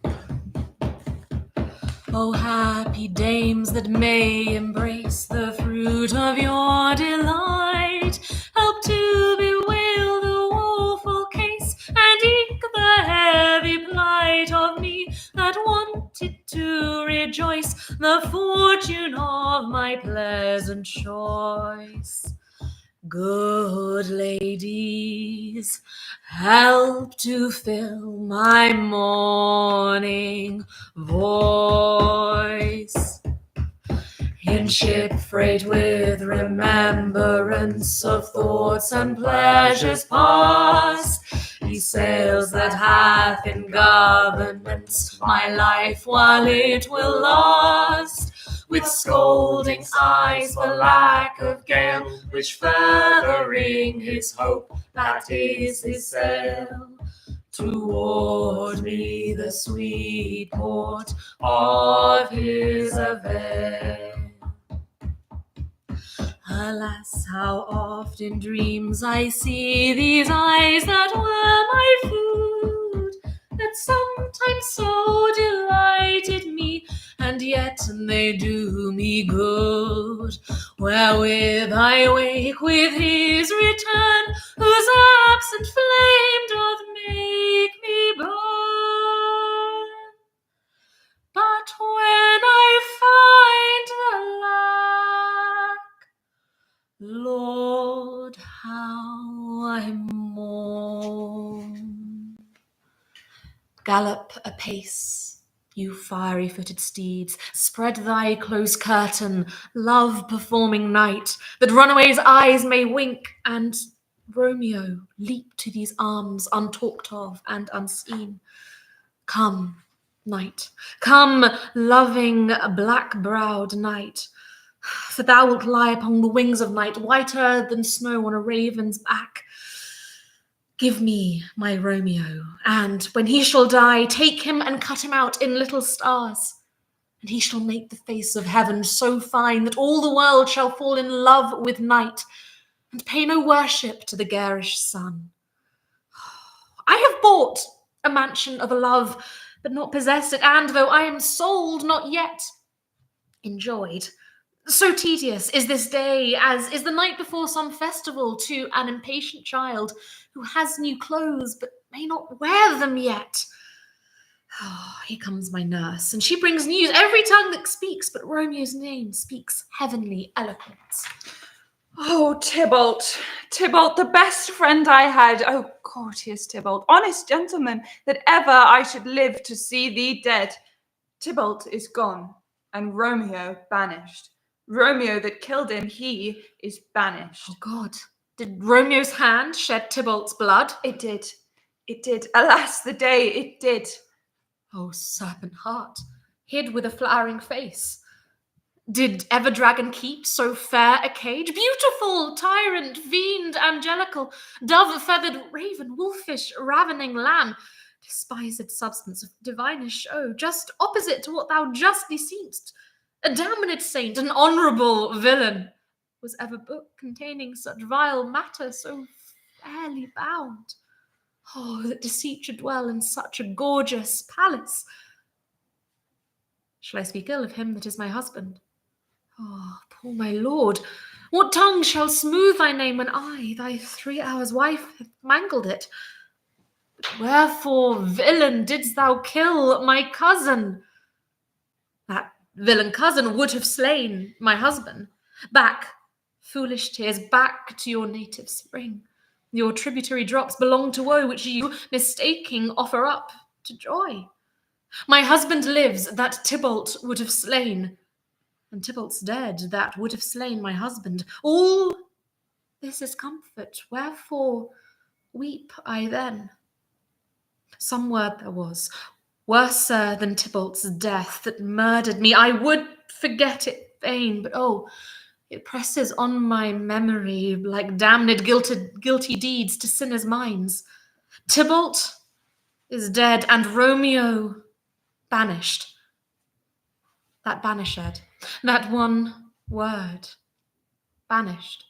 O happy dames that may embrace the fruit of your delight, help to bewail the woeful case, and eke the heavy plight of me that wanted to rejoice the fortune of my pleasant choice. Good ladies, help to fill my morning voice. In ship freight with remembrance of thoughts and pleasures past, he sails that hath in governance my life while it will last. With scolding eyes for lack of gale, which furthering his hope, that is his sail, toward me the sweet port of his avail. Alas, how oft in dreams I see these eyes that were my food, that sometimes so delighted me, and yet they do me good, wherewith I wake with his return, whose absent flame doth make me burn. But when I find the lack, Lord, how I mourn. Gallop apace, you fiery-footed steeds, spread thy close curtain, love-performing night, that runaways' eyes may wink, and Romeo leap to these arms untalked of and unseen. Come, night, come, loving black-browed night, for thou wilt lie upon the wings of night, whiter than snow on a raven's back. Give me my Romeo, and when he shall die, take him and cut him out in little stars, and he shall make the face of heaven so fine that all the world shall fall in love with night, and pay no worship to the garish sun. I have bought a mansion of a love, but not possessed it, and though I am sold, not yet enjoyed. So tedious is this day as is the night before some festival to an impatient child who has new clothes but may not wear them yet. Oh, here comes my nurse, and she brings news. Every tongue that speaks but Romeo's name speaks heavenly eloquence. Oh, Tybalt, Tybalt, the best friend I had. Oh, courteous Tybalt, honest gentleman, that ever I should live to see thee dead. Tybalt is gone, and Romeo banished. Romeo that killed him, he is banished. Oh, God. Did Romeo's hand shed Tybalt's blood? It did. It did. Alas, the day it did. Oh, serpent heart, hid with a flowering face. Did ever dragon keep so fair a cage? Beautiful, tyrant, fiend, angelical, dove-feathered raven, wolfish, ravening lamb, despised substance of divinish show, just opposite to what thou justly seemst. A damned saint, an honourable villain. Was ever book containing such vile matter so fairly bound? Oh, that deceit should dwell in such a gorgeous palace. Shall I speak ill of him that is my husband? Oh, poor my lord, what tongue shall smooth thy name when I, thy 3 hours wife, have mangled it? But wherefore, villain, didst thou kill my cousin? That villain cousin would have slain my husband. Back, foolish tears, back to your native spring. Your tributary drops belong to woe, which you, mistaking, offer up to joy. My husband lives, that Tybalt would have slain, and Tybalt's dead, that would have slain my husband. All this is comfort, wherefore weep I then? Some word there was, worser than Tybalt's death, that murdered me. I would forget it vain, but oh, It presses on my memory like damned guilty deeds to sinners' minds. Tybalt is dead and Romeo banished. That banished, that one word, banished.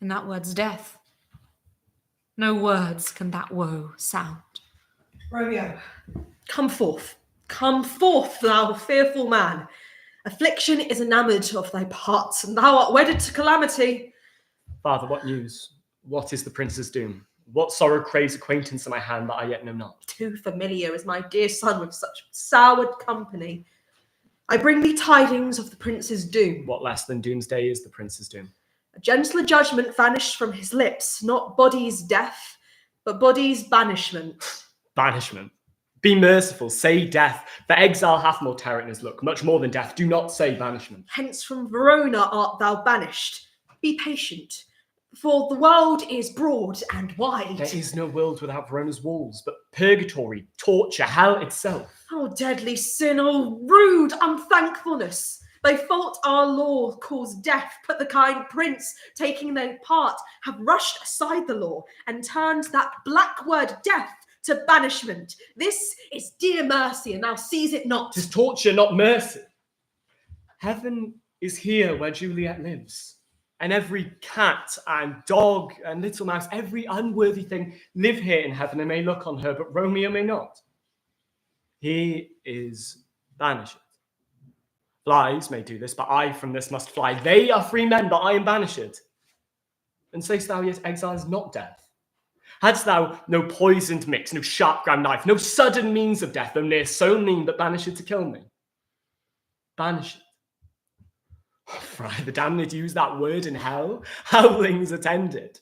And that word's death. No words can that woe sound. Romeo, come forth, thou fearful man. Affliction is enamoured of thy parts, and thou art wedded to calamity. Father, what news? What is the prince's doom? What sorrow craves acquaintance in my hand that I yet know not? Too familiar is my dear son with such soured company. I bring thee tidings of the prince's doom. What less than doomsday is the prince's doom? A gentler judgment vanished from his lips, not body's death, but body's banishment. Banishment. Be merciful, say death, for exile hath more terror in his look, much more than death. Do not say banishment. Hence from Verona art thou banished. Be patient, for the world is broad and wide. There is no world without Verona's walls, but purgatory, torture, hell itself. Oh, deadly sin, oh, rude unthankfulness. Thy fault our law caused death, but the kind prince, taking their part, have rushed aside the law and turned that black word death to banishment. This is dear mercy, and thou sees it not. 'Tis torture, not mercy. Heaven is here where Juliet lives, and every cat and dog and little mouse, every unworthy thing live here in heaven and may look on her, but Romeo may not. He is banished. Flies may do this, but I from this must fly. They are free men, but I am banished. And say'st thou, yet exile is not death? Hadst thou no poisoned mix, no sharp ground knife, no sudden means of death, though near so mean, but banished to kill me? Banished. Oh, Friar, the damned use that word in hell. Howlings attended.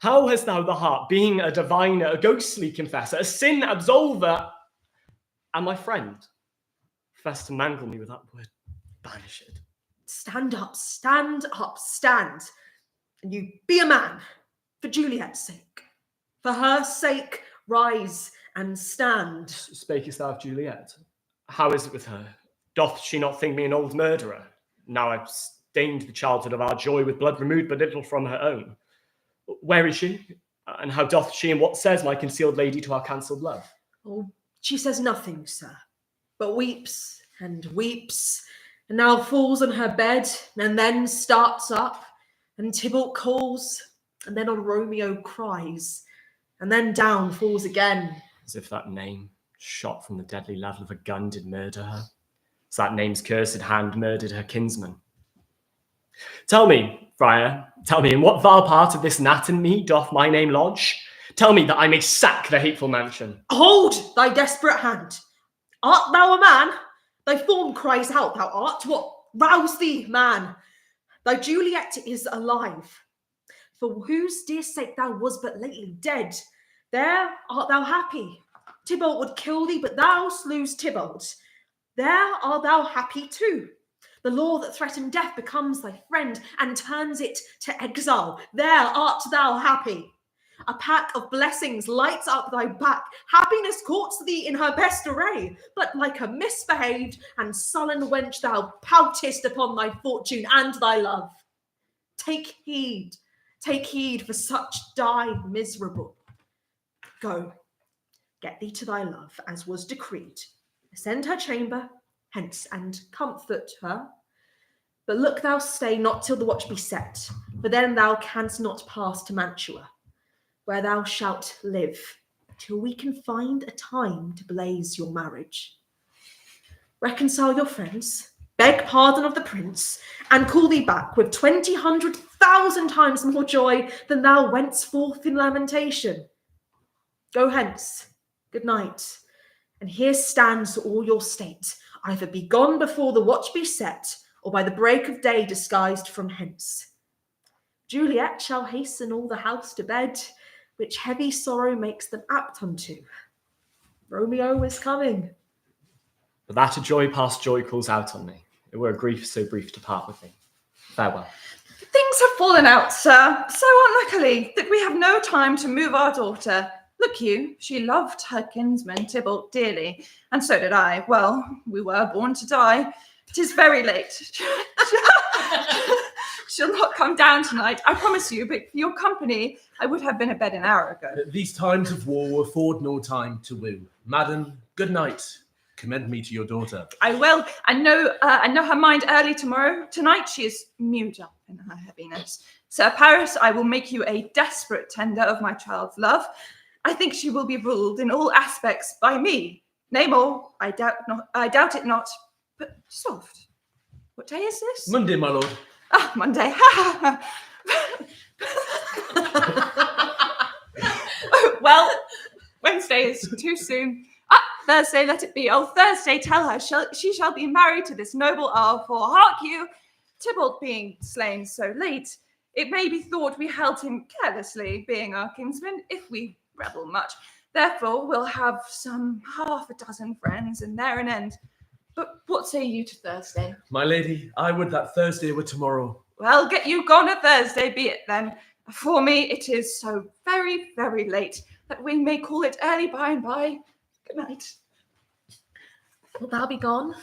How hast thou the heart, being a diviner, a ghostly confessor, a sin absolver, and my friend, profess to mangle me with that word, banished? Stand up, stand. And you be a man, for Juliet's sake. For her sake, rise and stand. Spakest thou of Juliet? How is it with her? Doth she not think me an old murderer? Now I've stained the childhood of our joy with blood removed but little from her own. Where is she? And how doth she, and what says my concealed lady to our cancelled love? Oh, she says nothing, sir, but weeps, and now falls on her bed, and then starts up, and Tybalt calls, and then on Romeo cries, and then down falls again. As if that name, shot from the deadly level of a gun, did murder her. As that name's cursed hand murdered her kinsman. Tell me, friar, tell me, in what vile part of this gnat and me doth my name lodge? Tell me that I may sack the hateful mansion. Hold thy desperate hand. Art thou a man? Thy form cries out, thou art. What? Rouse thee, man. Thy Juliet is alive, for whose dear sake thou was but lately dead. There art thou happy. Tybalt would kill thee, but thou slews Tybalt. There art thou happy too. The law that threatened death becomes thy friend and turns it to exile. There art thou happy. A pack of blessings lights up thy back. Happiness courts thee in her best array, but like a misbehaved and sullen wench thou poutest upon thy fortune and thy love. Take heed, for such die miserable. Go, get thee to thy love, as was decreed. Ascend her chamber, hence, and comfort her. But look thou stay not till the watch be set, for then thou canst not pass to Mantua, where thou shalt live, till we can find a time to blaze your marriage. Reconcile your friends, beg pardon of the prince, and call thee back with 200,000 times more joy than thou wentst forth in lamentation. Go hence, good night, and here stands all your state. Either be gone before the watch be set, or by the break of day disguised from hence. Juliet shall hasten all the house to bed, which heavy sorrow makes them apt unto. Romeo is coming. But that a joy past joy calls out on me. It were a grief so brief to part with me. Farewell. Things have fallen out, sir, so unluckily that we have no time to move our daughter. Look you, she loved her kinsman Tybalt dearly, and so did I. Well, we were born to die. 'Tis very late. She'll not come down tonight, I promise you, but for your company, I would have been abed an hour ago. These times of war afford no time to woo. Madam, good night. Commend me to your daughter. I will. I know her mind early tomorrow. Tonight she is mewed up in her heaviness. Sir Paris, I will make you a desperate tender of my child's love. I think she will be ruled in all aspects by me. Nay more, I doubt it not. But soft. What day is this? Monday, my lord. Ah, Monday. Well, Wednesday is too soon. Thursday, let it be. Oh, Thursday, tell her she shall be married to this noble earl, for hark you, Tybalt being slain so late, it may be thought we held him carelessly, being our kinsman, if we rebel much. Therefore, we'll have some 6 friends, and there an end. But what say you to Thursday? My lady, I would that Thursday were tomorrow. Well, get you gone a Thursday, be it then. For me, it is so very, very late that we may call it early by and by. Good night. Wilt thou be gone?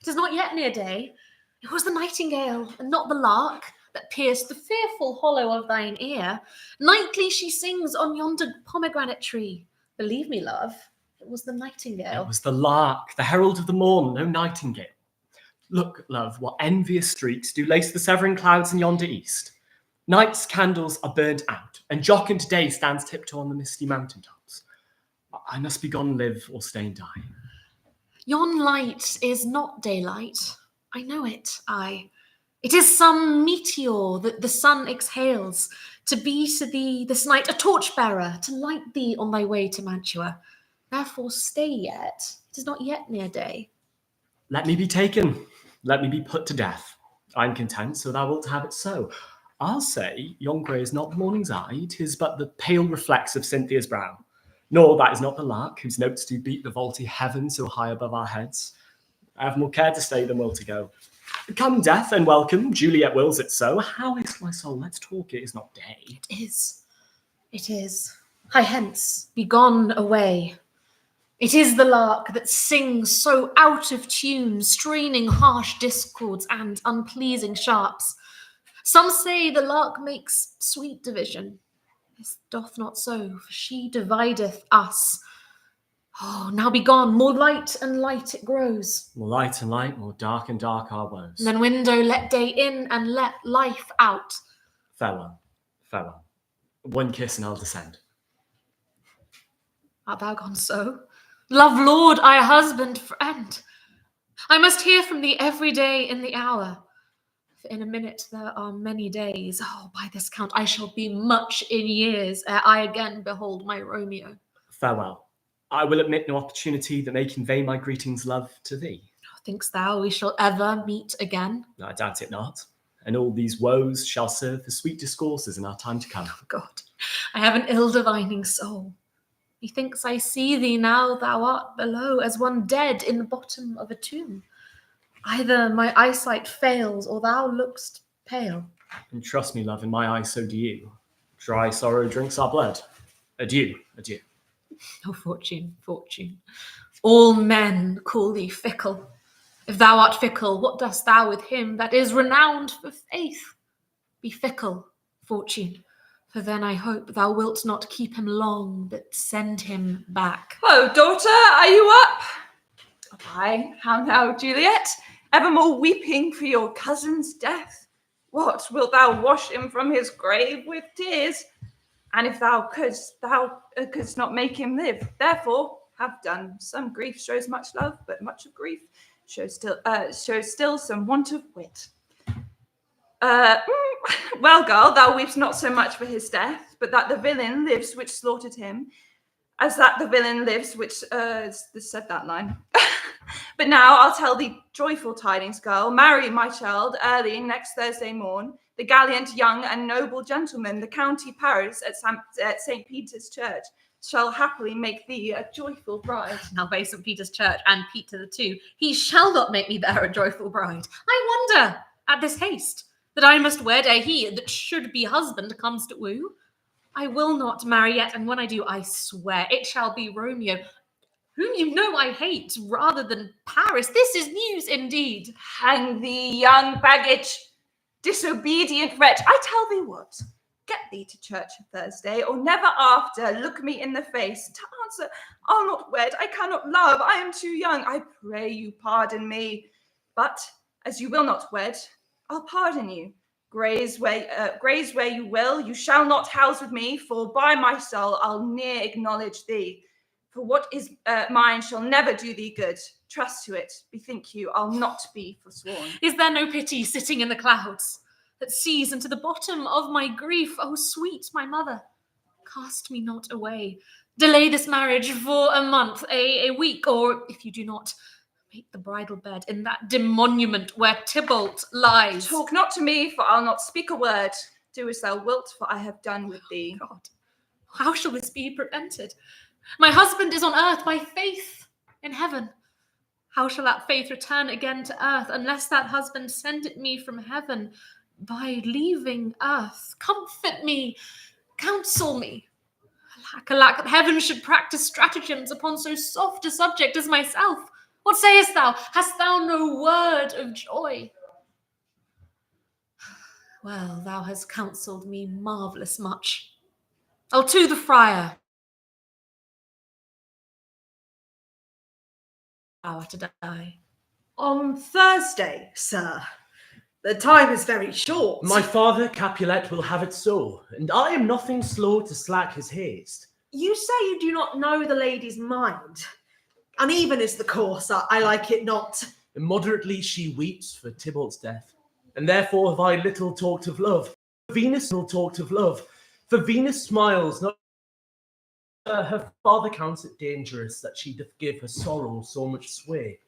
It is not yet near day. It was the nightingale, and not the lark, that pierced the fearful hollow of thine ear. Nightly she sings on yonder pomegranate tree. Believe me, love, it was the nightingale. It was the lark, the herald of the morn, no nightingale. Look, love, what envious streaks do lace the severing clouds in yonder east. Night's candles are burnt out, and jocund day stands tiptoe on the misty mountain tops. I must be gone, live, or stay and die. Yon light is not daylight. I know it, I. It is some meteor that the sun exhales, to be to thee this night a torchbearer, to light thee on thy way to Mantua. Therefore stay yet. It is not yet near day. Let me be taken. Let me be put to death. I am content, so thou wilt have it so. I'll say, yon grey is not the morning's eye, 'tis but the pale reflex of Cynthia's brow. Nor that is not the lark, whose notes do beat the vaulty heaven so high above our heads. I have more care to stay than will to go. Come, death, and welcome. Juliet wills it so. How is my soul? Let's talk. It is not day. It is. It is. Hie hence, be gone away. It is the lark that sings so out of tune, straining harsh discords and unpleasing sharps. Some say the lark makes sweet division. This doth not so, for she divideth us. Oh, now be gone, more light and light it grows. More light and light, more dark and dark our woes. And then window let day in and let life out. Farewell, farewell. One kiss and I'll descend. Art thou gone so? Love, lord, I husband, friend. I must hear from thee every day in the hour. For in a minute there are many days. Oh, by this count, I shall be much in years ere I again behold my Romeo. Farewell. I will admit no opportunity that may convey my greetings, love, to thee. Think'st thou we shall ever meet again? I doubt it not. And all these woes shall serve for sweet discourses in our time to come. Oh, God, I have an ill-divining soul. Methinks I see thee now thou art below, as one dead in the bottom of a tomb. Either my eyesight fails, or thou look'st pale. And trust me, love, in my eyes so do you. Dry sorrow drinks our blood. Adieu, adieu. Oh, fortune, fortune. All men call thee fickle. If thou art fickle, what dost thou with him that is renowned for faith? Be fickle, fortune, for then I hope thou wilt not keep him long, but send him back. Oh, daughter, are you up? Aye, how now, Juliet? Evermore weeping for your cousin's death? What, wilt thou wash him from his grave with tears? And if thou couldst not make him live. Therefore, have done. Some grief shows much love, but much of grief shows still some want of wit. Well, girl, thou weepst not so much for his death, but that the villain lives which slaughtered him, as that the villain lives which said that line. But now I'll tell thee joyful tidings, girl. Marry, my child, early next Thursday morn. The gallant, young, and noble gentleman, the county Paris at St. Peter's Church, shall happily make thee a joyful bride. Now by St. Peter's Church and Peter the two, he shall not make me there a joyful bride. I wonder at this haste that I must wed ere he that should be husband comes to woo. I will not marry yet, and when I do, I swear it shall be Romeo. whom you know I hate rather than Paris. This is news indeed. Hang thee, young baggage, disobedient wretch. I tell thee what, get thee to church on Thursday, or never after look me in the face to answer, I'll not wed, I cannot love, I am too young. I pray you pardon me. But as you will not wed, I'll pardon you. Graze where you will, you shall not house with me, for by my soul I'll ne'er acknowledge thee. For what is mine shall never do thee good. Trust to it, bethink you, I'll not be forsworn. Is there no pity sitting in the clouds that sees into the bottom of my grief? Oh, sweet my mother, cast me not away. Delay this marriage for a month, a week, or if you do not, make the bridal bed in that dim monument where Tybalt lies. Talk not to me, for I'll not speak a word. Do as thou wilt, for I have done with thee. God, how shall this be prevented? My husband is on earth by faith in heaven. How shall that faith return again to earth unless that husband send it me from heaven by leaving earth? Comfort me, counsel me. Alack, that heaven should practice stratagems upon so soft a subject as myself. What sayest thou? Hast thou no word of joy? Well, thou hast counselled me marvellous much. I'll to the friar. Hour to die. On Thursday, sir. The time is very short. My father, Capulet, will have it so, and I am nothing slow to slack his haste. You say you do not know the lady's mind. Uneven is the course, I like it not. Immoderately she weeps for Tybalt's death, and therefore have I little talked of love. Venus little talked of love, for Venus smiles not. Her father counts it dangerous that she doth give her sorrow so much sway,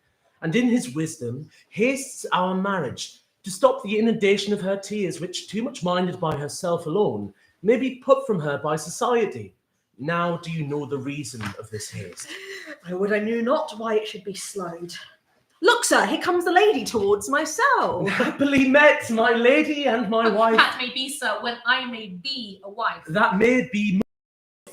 and in his wisdom hastes our marriage to stop the inundation of her tears, which, too much minded by herself alone, may be put from her by society. Now do you know the reason of this haste? I would I knew not why it should be slowed. Look, sir, here comes the lady towards myself. Happily met, my lady and my wife. That may be, sir, when I may be a wife. That may be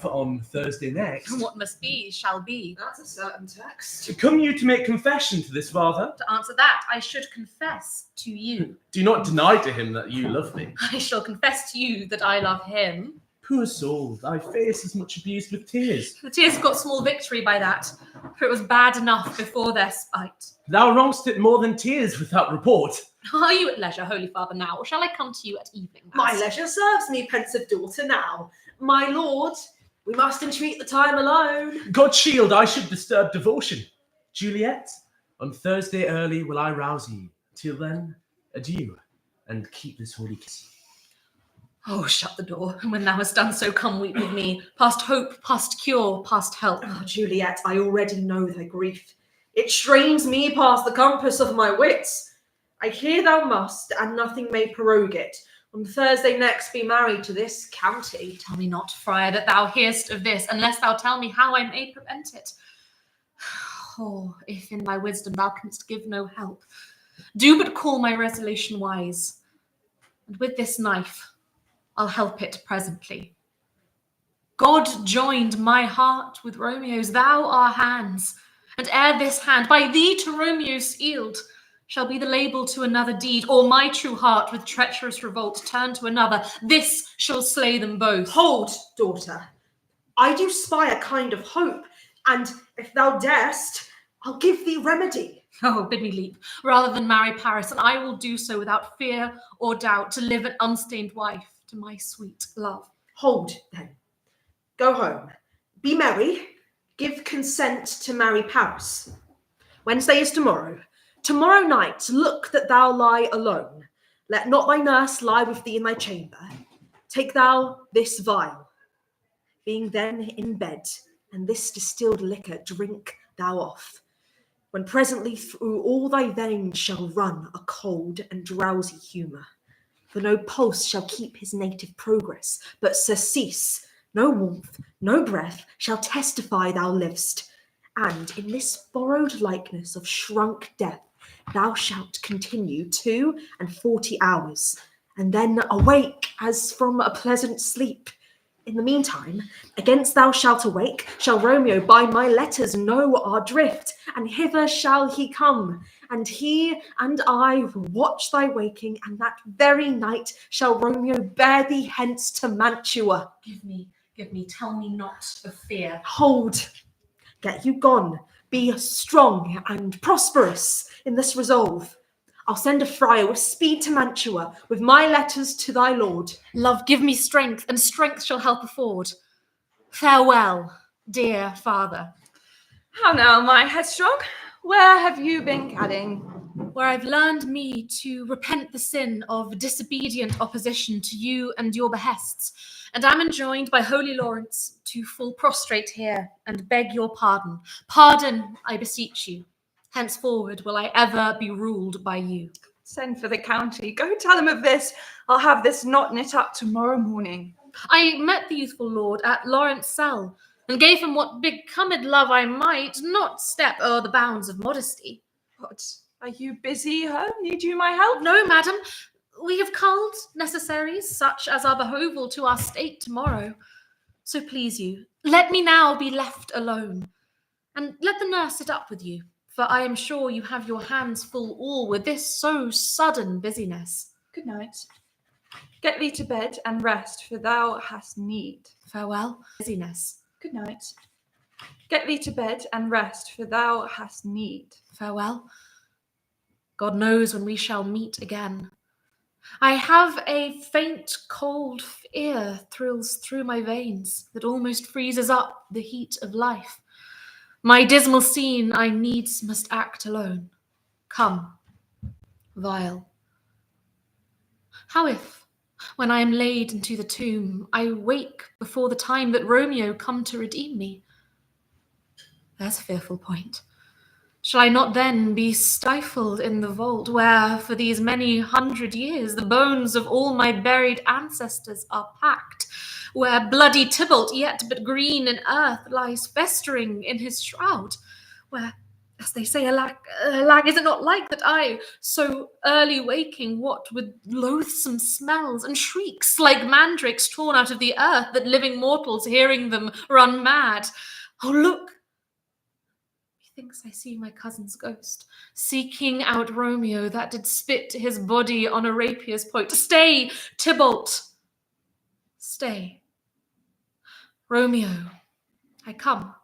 on Thursday next. What must be shall be. That's a certain text. Come you to make confession to this father? To answer that, I should confess to you. Do not deny to him that you love me. I shall confess to you that I love him. Poor soul, thy face is much abused with tears. The tears got small victory by that, for it was bad enough before their spite. Thou wrongst it more than tears without report. Are you at leisure, Holy Father, now, or shall I come to you at evening? My leisure serves me, pensive daughter, now. My lord, we must entreat the time alone. God shield, I should disturb devotion. Juliet, on Thursday early will I rouse ye. Till then, adieu, and keep this holy kiss. Oh, shut the door, and when thou hast done so, come weep with me. Past hope, past cure, past help. Oh, Juliet, I already know thy grief. It strains me past the compass of my wits. I hear thou must, and nothing may prorogue it, on Thursday next be married to this county. Tell me not, friar, that thou hearest of this, unless thou tell me how I may prevent it. Oh, if in thy wisdom thou canst give no help, do but call my resolution wise, and with this knife I'll help it presently. God joined my heart with Romeo's, thou our hands, and ere this hand by thee to Romeo sealed shall be the label to another deed, or my true heart with treacherous revolt turn to another, this shall slay them both. Hold, daughter, I do spy a kind of hope, and if thou darest, I'll give thee remedy. Oh, bid me leap, rather than marry Paris, and I will do so without fear or doubt, to live an unstained wife to my sweet love. Hold, then. Go home. Be merry. Give consent to marry Paris. Wednesday is tomorrow. Tomorrow night, look that thou lie alone. Let not thy nurse lie with thee in thy chamber. Take thou this vial. Being then in bed, and this distilled liquor drink thou off, when presently through all thy veins shall run a cold and drowsy humour. For no pulse shall keep his native progress, but surcease, no warmth, no breath shall testify thou liv'st. And in this borrowed likeness of shrunk death, thou shalt continue 42 hours, and then awake as from a pleasant sleep, In the meantime, against thou shalt awake, shall Romeo by my letters know our drift, and hither shall he come, and he and I will watch thy waking, and that very night shall Romeo bear thee hence to Mantua. Give me, tell me not of fear. Hold, get you gone, be strong and prosperous in this resolve. I'll send a friar with speed to Mantua, with my letters to thy lord. Love, give me strength, and strength shall help afford. Farewell, dear father. How now, my headstrong? Where have you been gadding? Where I've learned me to repent the sin of disobedient opposition to you and your behests, and am enjoined by holy Lawrence to fall prostrate here and beg your pardon. Pardon, I beseech you. Henceforward will I ever be ruled by you. Send for the county. Go tell him of this. I'll have this knot knit up tomorrow morning. I met the youthful lord at Lawrence cell, and gave him what becomed love I might, not step o'er the bounds of modesty. What? Are you busy, huh? Need you my help? No, madam, we have culled necessaries, such as are behoveful to our state tomorrow. So please you, let me now be left alone, and let the nurse sit up with you, for I am sure you have your hands full all with this so sudden busyness. Good night. Get thee to bed and rest, for thou hast need. Farewell, busyness. Good night. Get thee to bed and rest, for thou hast need. Farewell. God knows when we shall meet again. I have a faint cold fear thrills through my veins that almost freezes up the heat of life. My dismal scene I needs must act alone. Come, vile. How if, when I am laid into the tomb, I wake before the time that Romeo come to redeem me? There's a fearful point. Shall I not then be stifled in the vault where, for these many 100 years, the bones of all my buried ancestors are packed, where bloody Tybalt, yet but green in earth, lies festering in his shroud, where, as they say, alack, is it not like that I, so early waking, what with loathsome smells and shrieks like mandrakes torn out of the earth, that living mortals, hearing them, run mad? Oh, look! Methinks I see my cousin's ghost, seeking out Romeo that did spit his body on a rapier's point. Stay, Tybalt! Stay. Romeo, I come.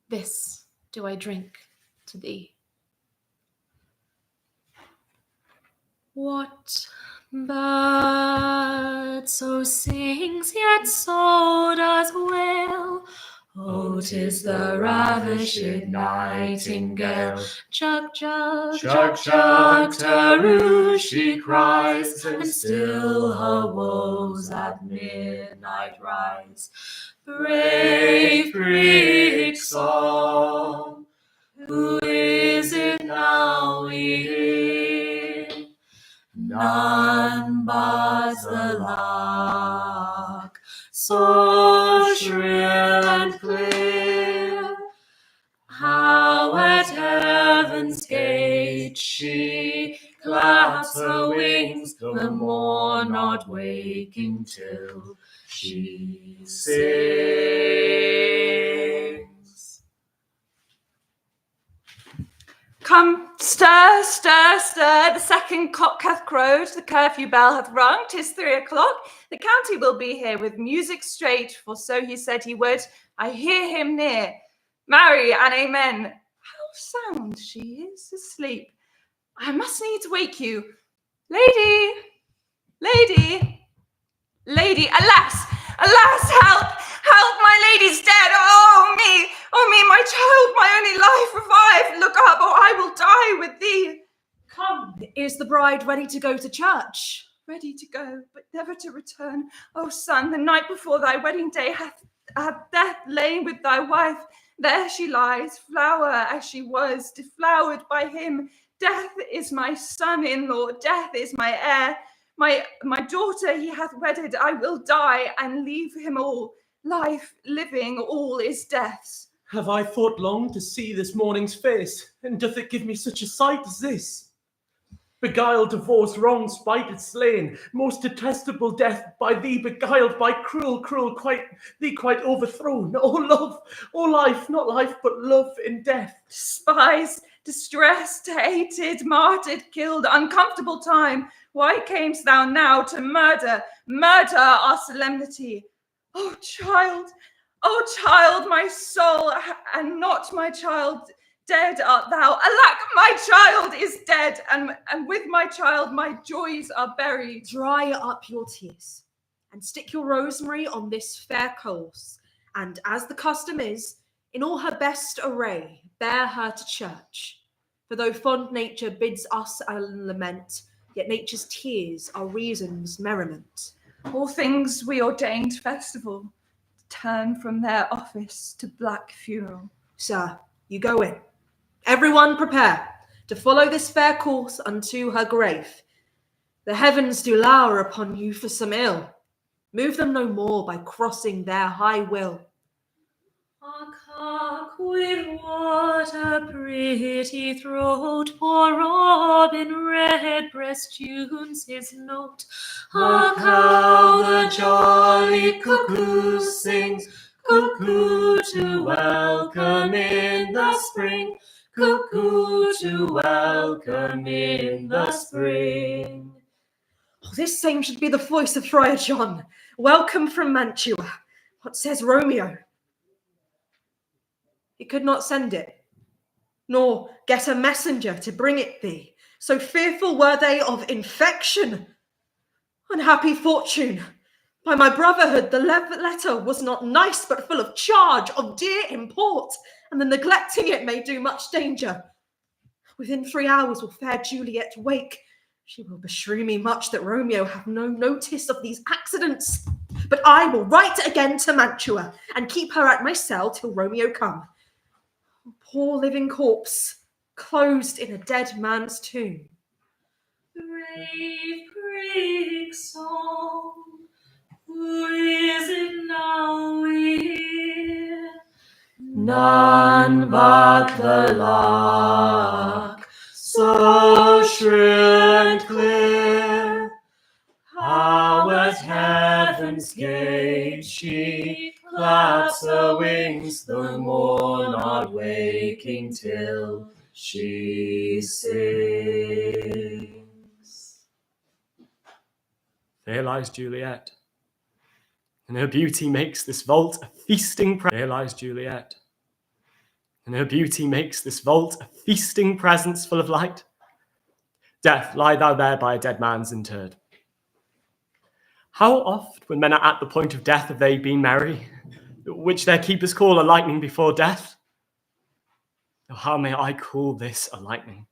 This do I drink to thee. What bird so sings, yet so does wail? Oh, 'tis the ravished nightingale. Chug, chug, chug, chug, taroo, she cries, and still her woes at midnight rise. Brave Greek song, who is it now we hear? None but the lark, so shrill and clear. How at heaven's gate she claps her wings, the morn not waking till she sings. Come, stir, stir, stir, the second cock hath crowed, the curfew bell hath rung, 'tis 3 o'clock. The county will be here with music straight, for so he said he would. I hear him near. Marry and amen. How sound she is asleep. I must needs wake you. Lady, lady, lady, alas, alas, help, help, my lady's dead. Oh me, my child, my only life, revive, look up, or I will die with thee. Come, is the bride ready to go to church? Ready to go, but never to return. O son, the night before thy wedding day hath death lain with thy wife. There she lies, flower as she was, deflowered by him. Death is my son-in-law, death is my heir. My daughter he hath wedded, I will die and leave him all. Life, living, all is death's. Have I thought long to see this morning's face, and doth it give me such a sight as this? Beguiled, divorce, wrong, spited, slain, most detestable death, by thee beguiled, by cruel, quite overthrown. O love, O life, not life, but love in death. Despised, distressed, hated, martyred, killed, uncomfortable time. Why camest thou now to murder our solemnity? Oh child, my soul, and not my child, dead art thou. Alack, my child is dead, and with my child my joys are buried. Dry up your tears, and stick your rosemary on this fair coals, and as the custom is, in all her best array, bear her to church. For though fond nature bids us a lament, yet nature's tears are reason's merriment. All things we ordained festival turn from their office to black funeral. Sir, you go in. Everyone prepare to follow this fair course unto her grave. The heavens do lour upon you for some ill. Move them no more by crossing their high will. A cock with what a pretty throat, poor robin redbreast tunes his note. Hark how the jolly cuckoo sings, cuckoo to welcome in the spring, cuckoo to welcome in the spring. Oh, this same should be the voice of Friar John. Welcome from Mantua. What says Romeo? He could not send it, nor get a messenger to bring it thee. So fearful were they of infection. Unhappy fortune! By my brotherhood, the letter was not nice, but full of charge of dear import, and the neglecting it may do much danger. Within 3 hours will fair Juliet wake. She will beshrew me much that Romeo have no notice of these accidents. But I will write again to Mantua, and keep her at my cell till Romeo come. Poor living corpse, closed in a dead man's tomb. Brave prig song, who is it now we hear? None but the lark, so shrill and clear. How at heaven's gate she claps her wings, the morn not waking till she sings. There lies Juliet, and her beauty makes this vault a feasting There lies Juliet, and her beauty makes this vault a feasting presence full of light. Death, lie thou there by a dead man's interred. How oft, when men are at the point of death, have they been merry, which their keepers call a lightning before death? Oh, how may I call this a lightning?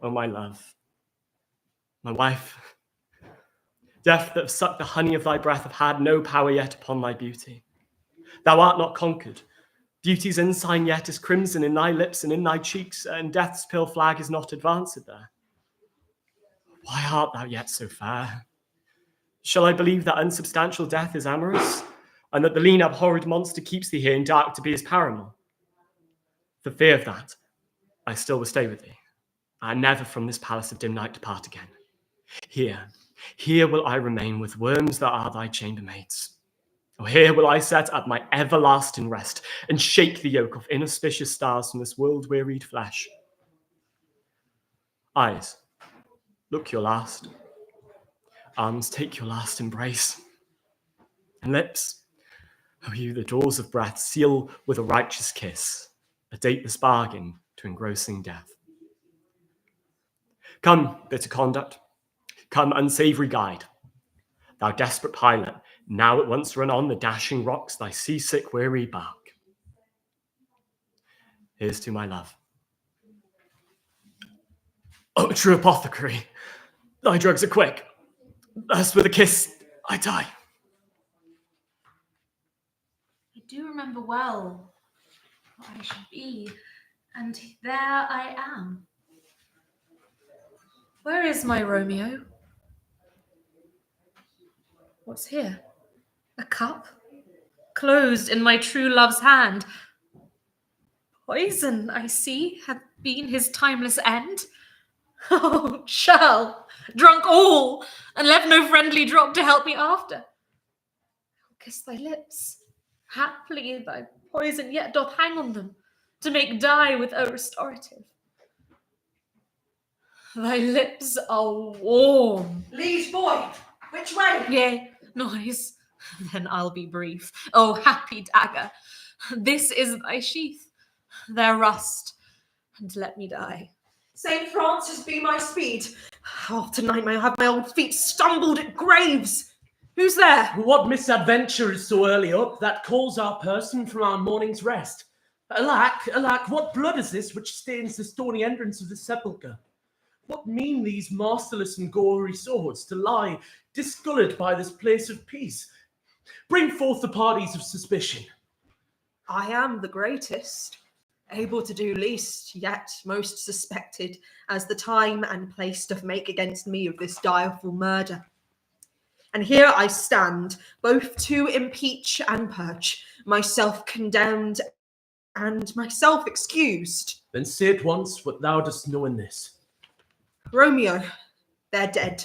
Oh, my love, my wife, death that have sucked the honey of thy breath have had no power yet upon thy beauty. Thou art not conquered. Beauty's ensign yet is crimson in thy lips and in thy cheeks, and death's pale flag is not advanced there. Why art thou yet so fair? Shall I believe that unsubstantial death is amorous, and that the lean abhorred monster keeps thee here in dark to be his paramour? For fear of that, I still will stay with thee, and never from this palace of dim night depart again. Here will I remain with worms that are thy chambermaids. Oh, here will I set up my everlasting rest, and shake the yoke of inauspicious stars from this world-wearied flesh. Eyes, look your last. Arms, take your last embrace. And lips, oh, you the doors of breath, seal with a righteous kiss, a dateless bargain to engrossing death. Come, bitter conduct, come, unsavoury guide. Thou desperate pilot, now at once run on the dashing rocks thy seasick weary bark. Here's to my love. Oh, true apothecary, thy drugs are quick. Thus with a kiss I die. I do remember well what I should be, and there I am. Where is my Romeo? What's here? A cup? Closed in my true love's hand. Poison, I see, hath been his timeless end. Oh, shall, drunk all, and left no friendly drop to help me after. I'll kiss thy lips, haply thy poison yet doth hang on them, to make dye with a restorative. Thy lips are warm. Liege boy, which way? Yea, noise. Then I'll be brief. Oh, happy dagger, this is thy sheath, their rust, and let me die. St. Francis be my speed. Oh, tonight I have my old feet stumbled at graves. Who's there? What misadventure is so early up that calls our person from our morning's rest? Alack, alack, what blood is this which stains the stony entrance of the sepulchre? What mean these masterless and gory swords to lie discoloured by this place of peace? Bring forth the parties of suspicion. I am the greatest, able to do least, yet most suspected, as the time and place doth make against me of this direful murder. And here I stand, both to impeach and purge, myself condemned and myself excused. Then say at once what thou dost know in this. Romeo, their dead,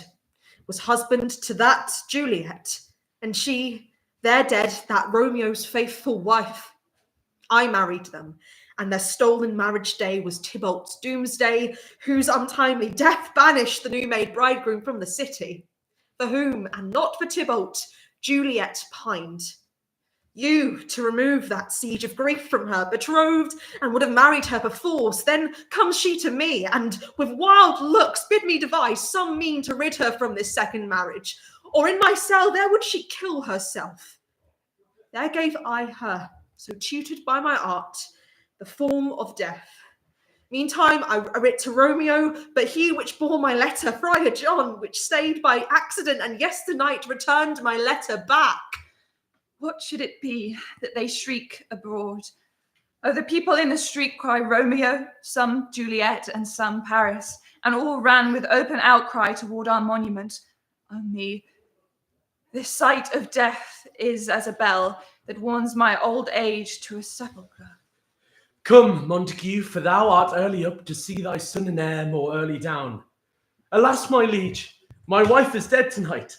was husband to that Juliet, and she, their dead, that Romeo's faithful wife. I married them, and their stolen marriage day was Tybalt's doomsday, whose untimely death banished the new-made bridegroom from the city. For whom, and not for Tybalt, Juliet pined. You, to remove that siege of grief from her, betrothed, and would have married her perforce. Then comes she to me, and with wild looks bid me devise some mean to rid her from this second marriage. Or in my cell there would she kill herself. There gave I her, so tutored by my art, the form of death. Meantime I writ to Romeo, but he which bore my letter, Friar John, which stayed by accident, and yesternight returned my letter back. What should it be that they shriek abroad? Oh, the people in the street cry Romeo, some Juliet, and some Paris, and all ran with open outcry toward our monument. Oh me, this sight of death is as a bell that warns my old age to a sepulchre. Come, Montague, for thou art early up to see thy son and heir more early down. Alas, my liege, my wife is dead tonight.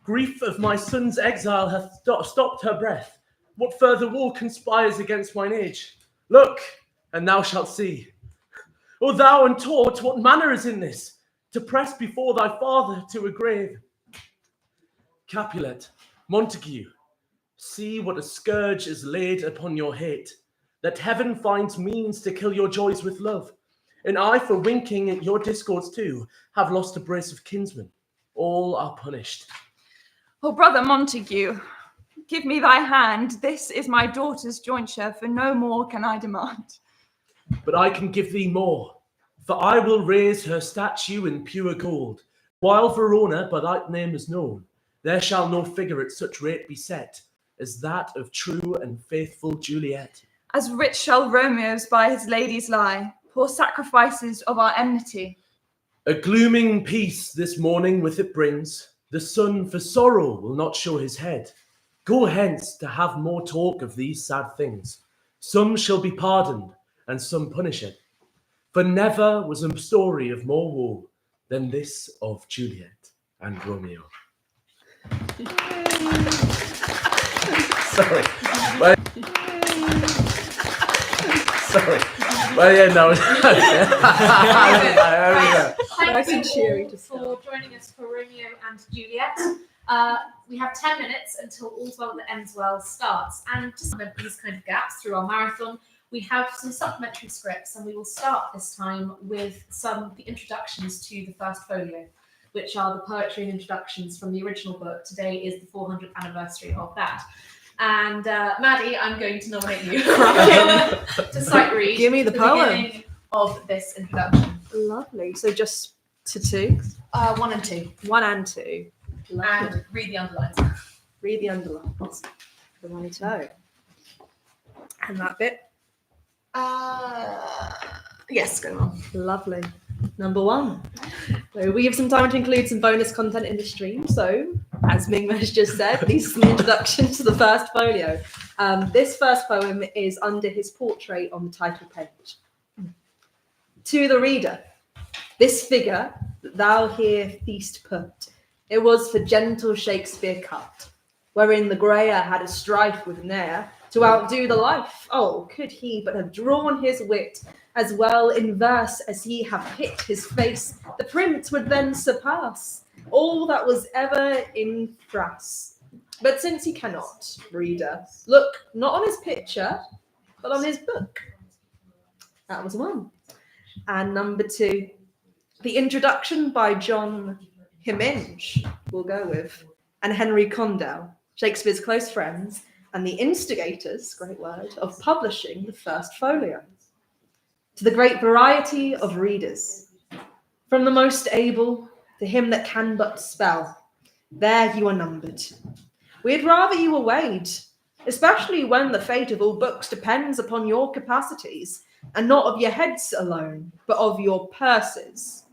Grief of my son's exile hath stopped her breath. What further war conspires against mine age? Look, and thou shalt see. O thou untaught, what manner is in this, to press before thy father to a grave? Capulet, Montague, see what a scourge is laid upon your hate, that heaven finds means to kill your joys with love. And I, for winking at your discords too, have lost a brace of kinsmen. All are punished. Oh, brother Montague, give me thy hand. This is my daughter's jointure, for no more can I demand. But I can give thee more, for I will raise her statue in pure gold. While Verona by that name is known, there shall no figure at such rate be set as that of true and faithful Juliet. As rich shall Romeo's by his ladies lie, poor sacrifices of our enmity. A glooming peace this morning with it brings. The sun for sorrow will not show his head. Go hence to have more talk of these sad things. Some shall be pardoned, and some punished. For never was a story of more woe than this of Juliet and Romeo. Sorry. Sorry. Well, yeah, no. Thank you cheery all to for joining us for Romeo and Juliet. We have 10 minutes until All's Well That Ends Well starts. And just to these kind of gaps through our marathon, we have some supplementary scripts, and we will start this time with the introductions to the first folio, which are the poetry and introductions from the original book. Today is the 400th anniversary of that. And Maddie, I'm going to nominate you to sight read. Give me the poem beginning of this introduction. Lovely. So just to two? 1 and 2. 1 and 2. Lovely. And read the underlines. Read the underlines. The righto. And that bit? Yes, go on. Lovely. Number 1. So we have some time to include some bonus content in the stream. So, as Ming-Mesh just said, these are some introductions to the first folio. This first poem is under his portrait on the title page. To the reader, This figure that thou here feast put, it was for gentle Shakespeare cut, wherein the greyer had a strife with Nair to outdo the life. Oh, could he but have drawn his wit as well in verse as he hath hit his face, the print would then surpass all that was ever in Thrace. But since he cannot, reader, look not on his picture, but on his book. That was one. And number two, the introduction by John Himinge, we'll go with, and Henry Condell, Shakespeare's close friends, and the instigators, great word, of publishing the first folio. To the great variety of readers, from the most able to him that can but spell, there you are numbered. We'd rather you were weighed, especially when the fate of all books depends upon your capacities, and not of your heads alone, but of your purses.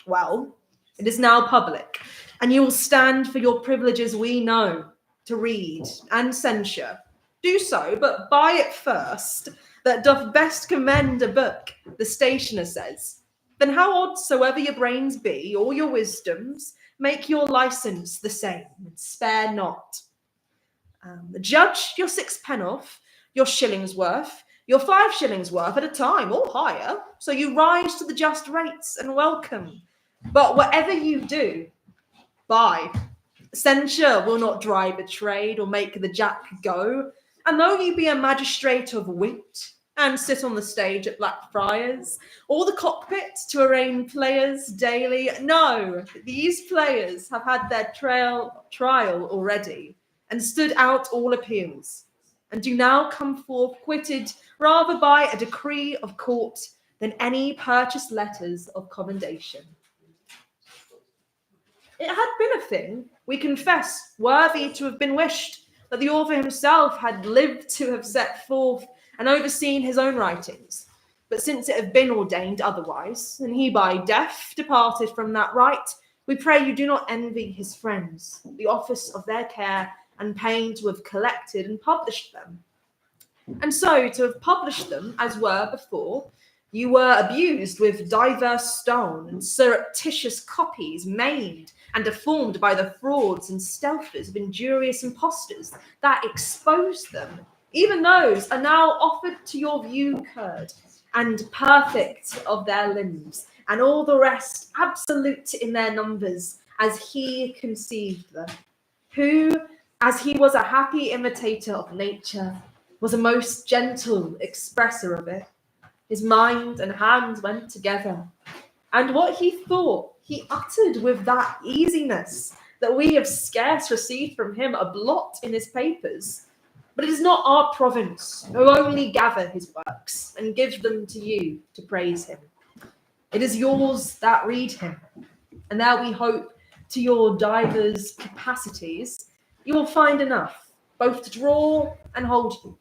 Well, it is now public, and you will stand for your privileges we know, to read and censure. Do so, but buy it first, that doth best commend a book, the stationer says. Then how odd soever your brains be, or your wisdoms, make your license the same, and spare not. Judge your 6 penoff, your shillings worth, your 5 shillings worth at a time, or higher, so you rise to the just rates and welcome. But whatever you do, buy. Censure will not drive a trade or make the jack go, and though you be a magistrate of wit, and sit on the stage at Blackfriars, or the cockpit to arraign players daily, no, these players have had their trial already, and stood out all appeals, and do now come forth quitted rather by a decree of court than any purchased letters of commendation. It had been a thing, we confess, worthy to have been wished, that the author himself had lived to have set forth and overseen his own writings. But since it have been ordained otherwise, and he by death departed from that right, we pray you do not envy his friends, the office of their care and pain to have collected and published them. And so to have published them, as were before, you were abused with diverse stone and surreptitious copies made and deformed by the frauds and stealthers of injurious impostors that exposed them. Even those are now offered to your view curd, and perfect of their limbs, and all the rest absolute in their numbers, as he conceived them, who, as he was a happy imitator of nature, was a most gentle expresser of it. His mind and hands went together, and what he thought he uttered with that easiness that we have scarce received from him a blot in his papers. But it is not our province who only gather his works and give them to you to praise him. It is yours that read him, and there we hope to your divers capacities you will find enough both to draw and hold you.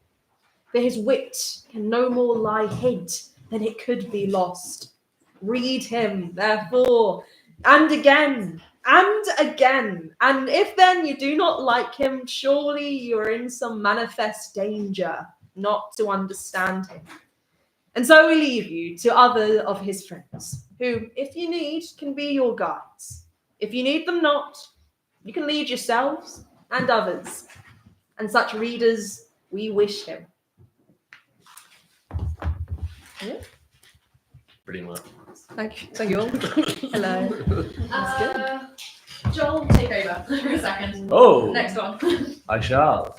For his wit can no more lie hid than it could be lost. Read him, therefore, and again, and if then you do not like him, surely you are in some manifest danger not to understand him. And so we leave you to other of his friends, who, if you need, can be your guides. If you need them not, you can lead yourselves and others, and such readers we wish him. Yeah. Pretty much. Thank you all. Hello. Joel, take over for a second. Oh, Next one. I shall.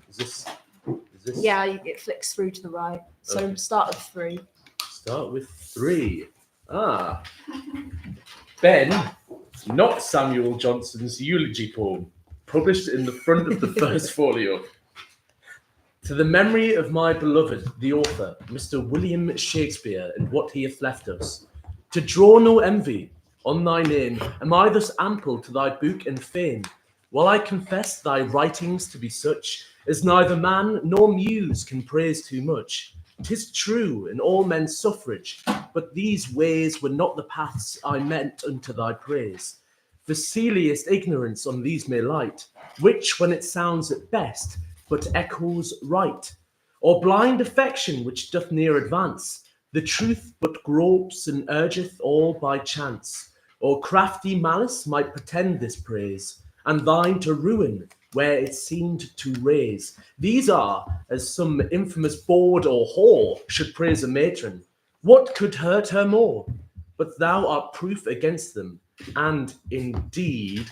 Is this? Yeah, it flicks through to the right. So Okay. start with 3. Start with 3. Ben, not Samuel Johnson's eulogy poem, published in the front of the first folio. To the memory of my beloved, the author, Mr. William Shakespeare, and what he hath left us, to draw no envy on thy name, am I thus ample to thy book and fame, while I confess thy writings to be such as neither man nor muse can praise too much. 'Tis true in all men's suffrage, but these ways were not the paths I meant unto thy praise. For silliest ignorance on these may light, which when it sounds at best, but echoes right, or blind affection which doth near advance, The truth but gropes and urgeth all by chance, or crafty malice might pretend this praise, and thine to ruin where it seemed to raise. These are, as some infamous bawd or whore should praise a matron. What could hurt her more? But thou art proof against them, and indeed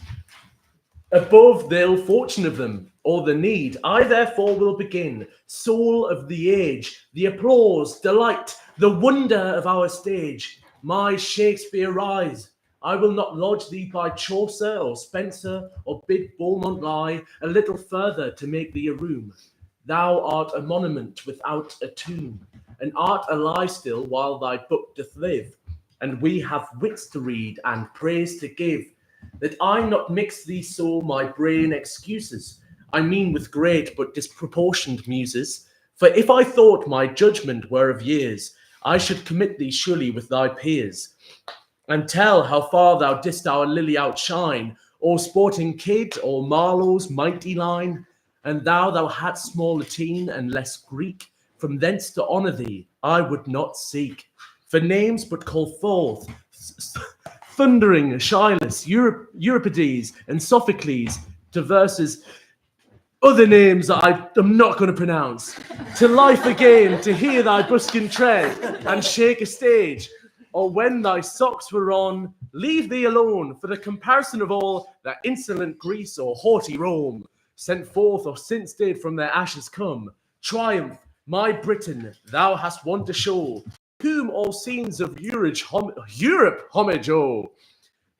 above the ill fortune of them, or the need. I therefore will begin, soul of the age, the applause, delight, the wonder of our stage. My Shakespeare, rise. I will not lodge thee by Chaucer or Spencer, or bid Beaumont lie a little further to make thee a room. Thou art a monument without a tomb, and art alive still while thy book doth live. And we have wits to read and praise to give. That I not mix thee so my brain excuses, I mean with great but disproportioned muses. For if I thought my judgment were of years, I should commit thee surely with thy peers, and tell how far thou didst our Lily outshine, or sporting Kid, or Marlowe's mighty line. And thou hadst more Latin and less Greek, from thence to honour thee I would not seek. For names but call forth thundering Aeschylus, Euripides, and Sophocles, to verses, other names that I am not going to pronounce, to life again, to hear thy buskin tread, and shake a stage, or when thy socks were on, leave thee alone, for the comparison of all that insolent Greece or haughty Rome, sent forth or since did from their ashes come. Triumph, my Britain, thou hast one to show, whom all scenes of Europe homage owe.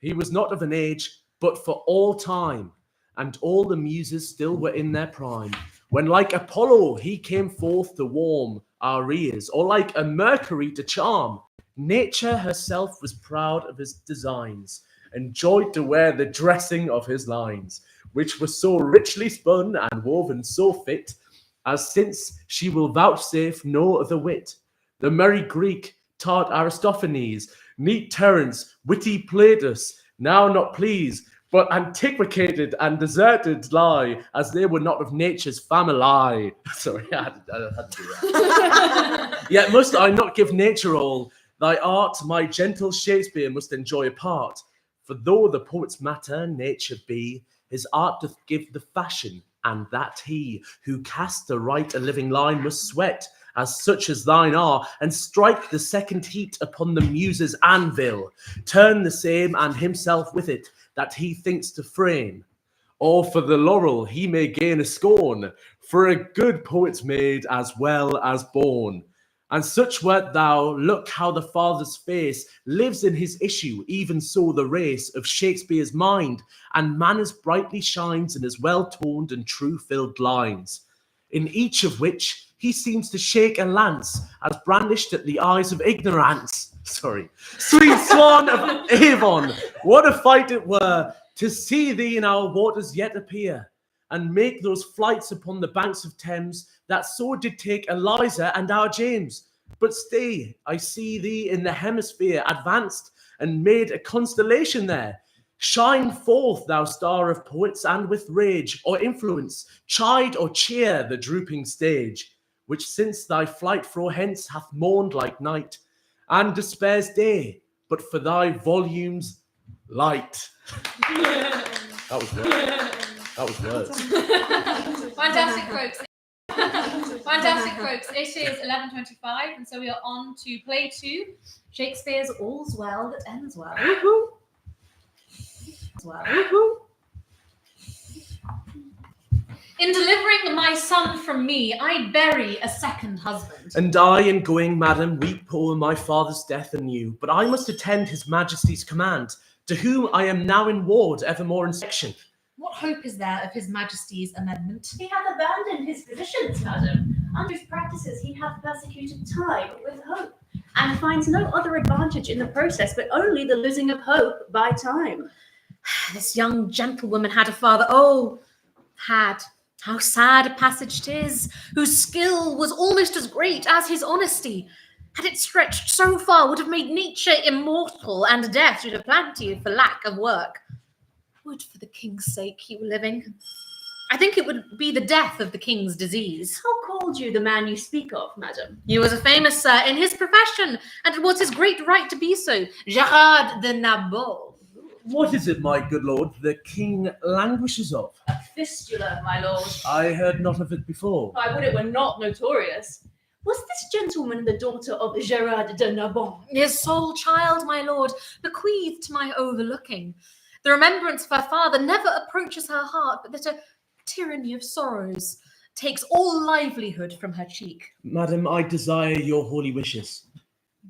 He was not of an age, but for all time, and all the muses still were in their prime, when like Apollo he came forth to warm our ears, or like a Mercury to charm. Nature herself was proud of his designs, and joyed to wear the dressing of his lines, which was so richly spun and woven so fit, as since she will vouchsafe no other wit. The merry Greek, tart Aristophanes, neat Terence, witty Platus, now not pleased, but antiquated and deserted lie, as they were not of nature's family. Sorry, I had to do that. Yet must I not give nature all, thy art, my gentle Shakespeare, must enjoy a part. For though the poet's matter nature be, his art doth give the fashion, and that he who cast to write a living line must sweat, as such as thine are, and strike the second heat upon the muse's anvil, turn the same and himself with it, that he thinks to frame. Or for the laurel he may gain a scorn, for a good poet's made as well as born. And such wert thou, look how the father's face lives in his issue, even so the race of Shakespeare's mind, and manners brightly shines in his well-toned and true-filled lines, in each of which he seems to shake a lance, as brandished at the eyes of ignorance. Sorry. Sweet swan of Avon, what a fight it were to see thee in our waters yet appear, and make those flights upon the banks of Thames that so did take Eliza and our James. But stay, I see thee in the hemisphere advanced, and made a constellation there. Shine forth, thou star of poets, and with rage or influence chide or cheer the drooping stage, which since thy flight fro hence hath mourned like night, and despair's day, but for thy volume's light. That was words. Fantastic, folks. Fantastic, folks. It is 11:25, and so we are on to play 2, Shakespeare's All's Well That Ends Well. Woohoo! Woohoo! In delivering my son from me, I bury a second husband. And I, in going, madam, weep o'er my father's death anew. But I must attend his majesty's command, to whom I am now in ward, evermore in section. What hope is there of his majesty's amendment? He hath abandoned his physicians, madam. Under his practices he hath persecuted time with hope, and finds no other advantage in the process, but only the losing of hope by time. This young gentlewoman had a father, oh, had. How sad a passage 'tis, whose skill was almost as great as his honesty. Had it stretched so far, would have made nature immortal, and death should have plenty for lack of work. Would for the king's sake he were living. I think it would be the death of the king's disease. How called you the man you speak of, madam? He was a famous sir in his profession, and it was his great right to be so. Gerard de Narbon. What is it, my good lord, the king languishes of? A fistula, my lord. I heard not of it before. I would it were not notorious. Was this gentleman the daughter of Gerard de Narbon? His sole child, my lord, bequeathed to my overlooking. The remembrance of her father never approaches her heart, but that a tyranny of sorrows takes all livelihood from her cheek. Madam, I desire your holy wishes.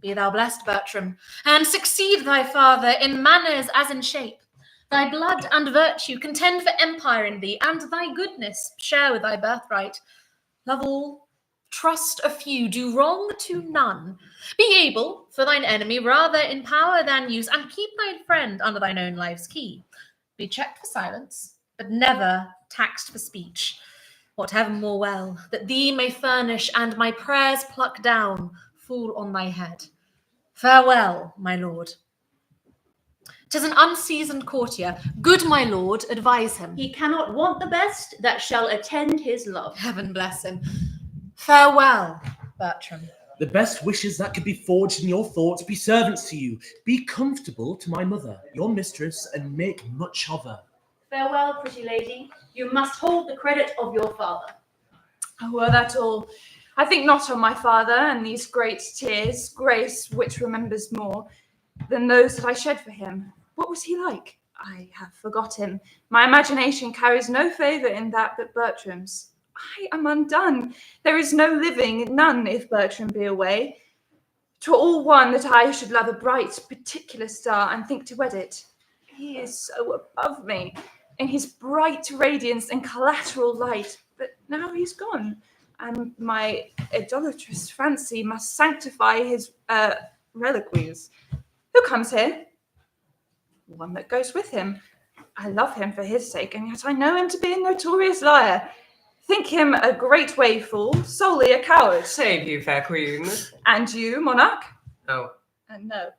Be thou blessed, Bertram, and succeed thy father in manners as in shape. Thy blood and virtue contend for empire in thee, and thy goodness share with thy birthright. Love all, trust a few, do wrong to none. Be able for thine enemy rather in power than use, and keep thine friend under thine own life's key. Be checked for silence, but never taxed for speech. Whatever more well, that thee may furnish, and my prayers pluck down, fall on thy head. Farewell, my lord. 'Tis an unseasoned courtier. Good my lord, advise him. He cannot want the best that shall attend his love. Heaven bless him. Farewell, Bertram. The best wishes that could be forged in your thoughts be servants to you. Be comfortable to my mother, your mistress, and make much of her. Farewell, pretty lady. You must hold the credit of your father. Oh, were that all? I think not on my father and these great tears, grace which remembers more than those that I shed for him. What was he like? I have forgot him. My imagination carries no favour in that but Bertram's. I am undone. There is no living, none, if Bertram be away. 'Twere all one that I should love a bright, particular star and think to wed it. He is so above me in his bright radiance and collateral light, but now he's gone. And my idolatrous fancy must sanctify his reliquaries. Who comes here? One that goes with him. I love him for his sake, and yet I know him to be a notorious liar. Think him a great way fool, solely a coward. Save you, fair queen. And you, monarch? Oh, No.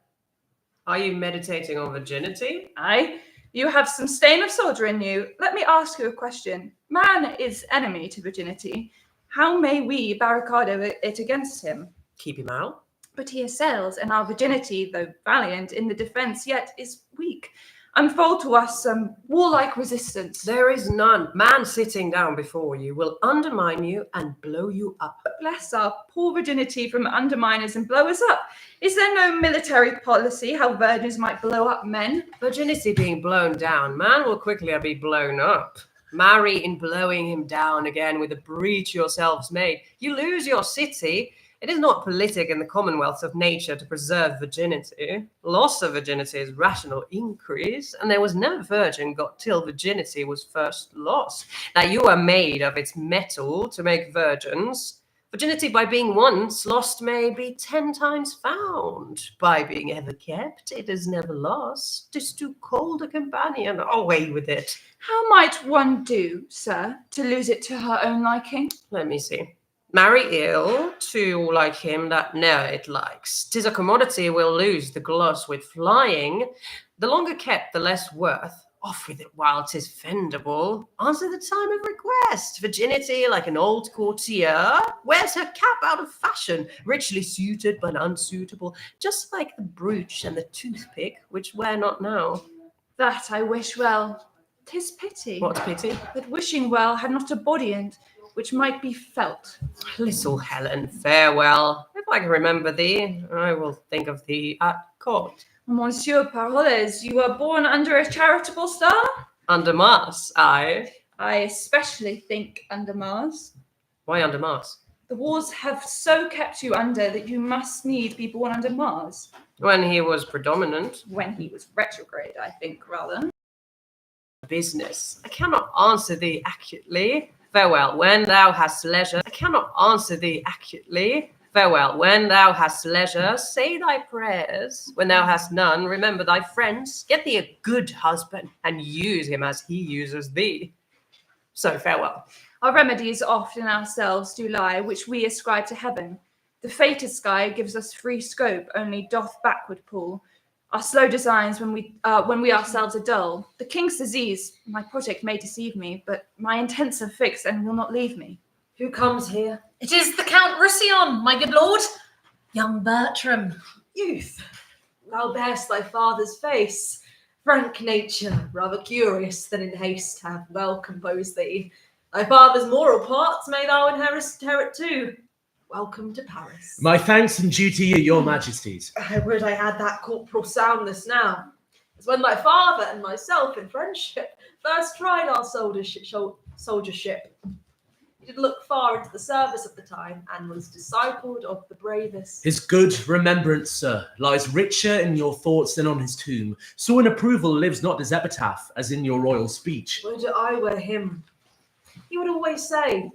are you meditating on virginity? Aye. You have some stain of soldier in you. Let me ask you a question. Man is enemy to virginity. How may we barricade it against him? Keep him out. But he assails, and our virginity, though valiant in the defence, yet is weak. Unfold to us some warlike resistance. There is none. Man sitting down before you will undermine you and blow you up. But bless our poor virginity from underminers and blowers up. Is there no military policy how virgins might blow up men? Virginity being blown down, man will quickly be blown up. Marry in blowing him down again with a breach yourselves made. You lose your city. It is not politic in the commonwealths of nature to preserve virginity. Loss of virginity is rational increase, and there was no virgin got till virginity was first lost. Now you are made of its metal to make virgins. Virginity by being once lost may be 10 times found. By being ever kept, it is never lost. 'Tis too cold a companion. Away with it. How might one do, sir, to lose it to her own liking? Let me see. Marry ill to like him that ne'er it likes. 'Tis a commodity we'll lose the gloss with flying. The longer kept, the less worth. Off with it while 'tis fendable. Answer the time of request. Virginity, like an old courtier, wears her cap out of fashion, richly suited but unsuitable, just like the brooch and the toothpick, which wear not now. That I wish well. 'Tis pity. What pity? That wishing well had not a body in't, which might be felt. Little Helen, farewell. If I can remember thee, I will think of thee at court. Monsieur Paroles, you were born under a charitable star? Under Mars, aye. I especially think under Mars. Why under Mars? The wars have so kept you under that you must need be born under Mars. When he was predominant. When he was retrograde, I think, rather. Business. I cannot answer thee accurately. Farewell, when thou hast leisure. I cannot answer thee accurately. Farewell, when thou hast leisure, say thy prayers. When thou hast none, remember thy friends. Get thee a good husband, and use him as he uses thee. So farewell. Our remedies oft in ourselves do lie, which we ascribe to heaven. The fated sky gives us free scope, only doth backward pull. Our slow designs when we ourselves are dull. The king's disease, my project may deceive me, but my intents are fixed and will not leave me. Who comes here? It is the Count Roussillon, my good lord. Young Bertram. Youth, thou bear'st thy father's face. Frank nature, rather curious than in haste, have well composed thee. Thy father's moral parts may thou inherit too. Welcome to Paris. My thanks and duty are your majesties. I would I had that corporal soundness now, as when thy father and myself in friendship first tried our soldiership. He did look far into the service of the time, and was discipled of the bravest. His good remembrance, sir, lies richer in your thoughts than on his tomb. So in approval lives not his epitaph, as in your royal speech. Would I were him, he would always say,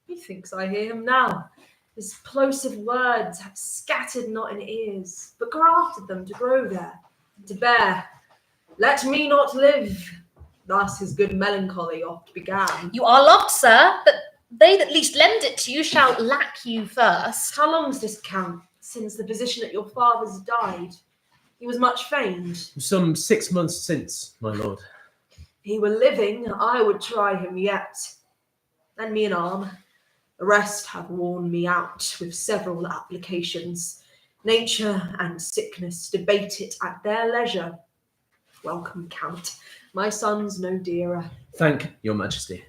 methinks I hear him now. His plosive words have scattered not in ears, but grafted them to grow there, to bear. Let me not live. Thus his good melancholy oft began. You are loved, sir, but they that least lend it to you shall lack you first. How long's this count since the physician at your father's died? He was much famed. Some 6 months since, my lord. If he were living, I would try him yet. Lend me an arm. The rest have worn me out with several applications. Nature and sickness debate it at their leisure. Welcome, Count. My son's no dearer. Thank your majesty.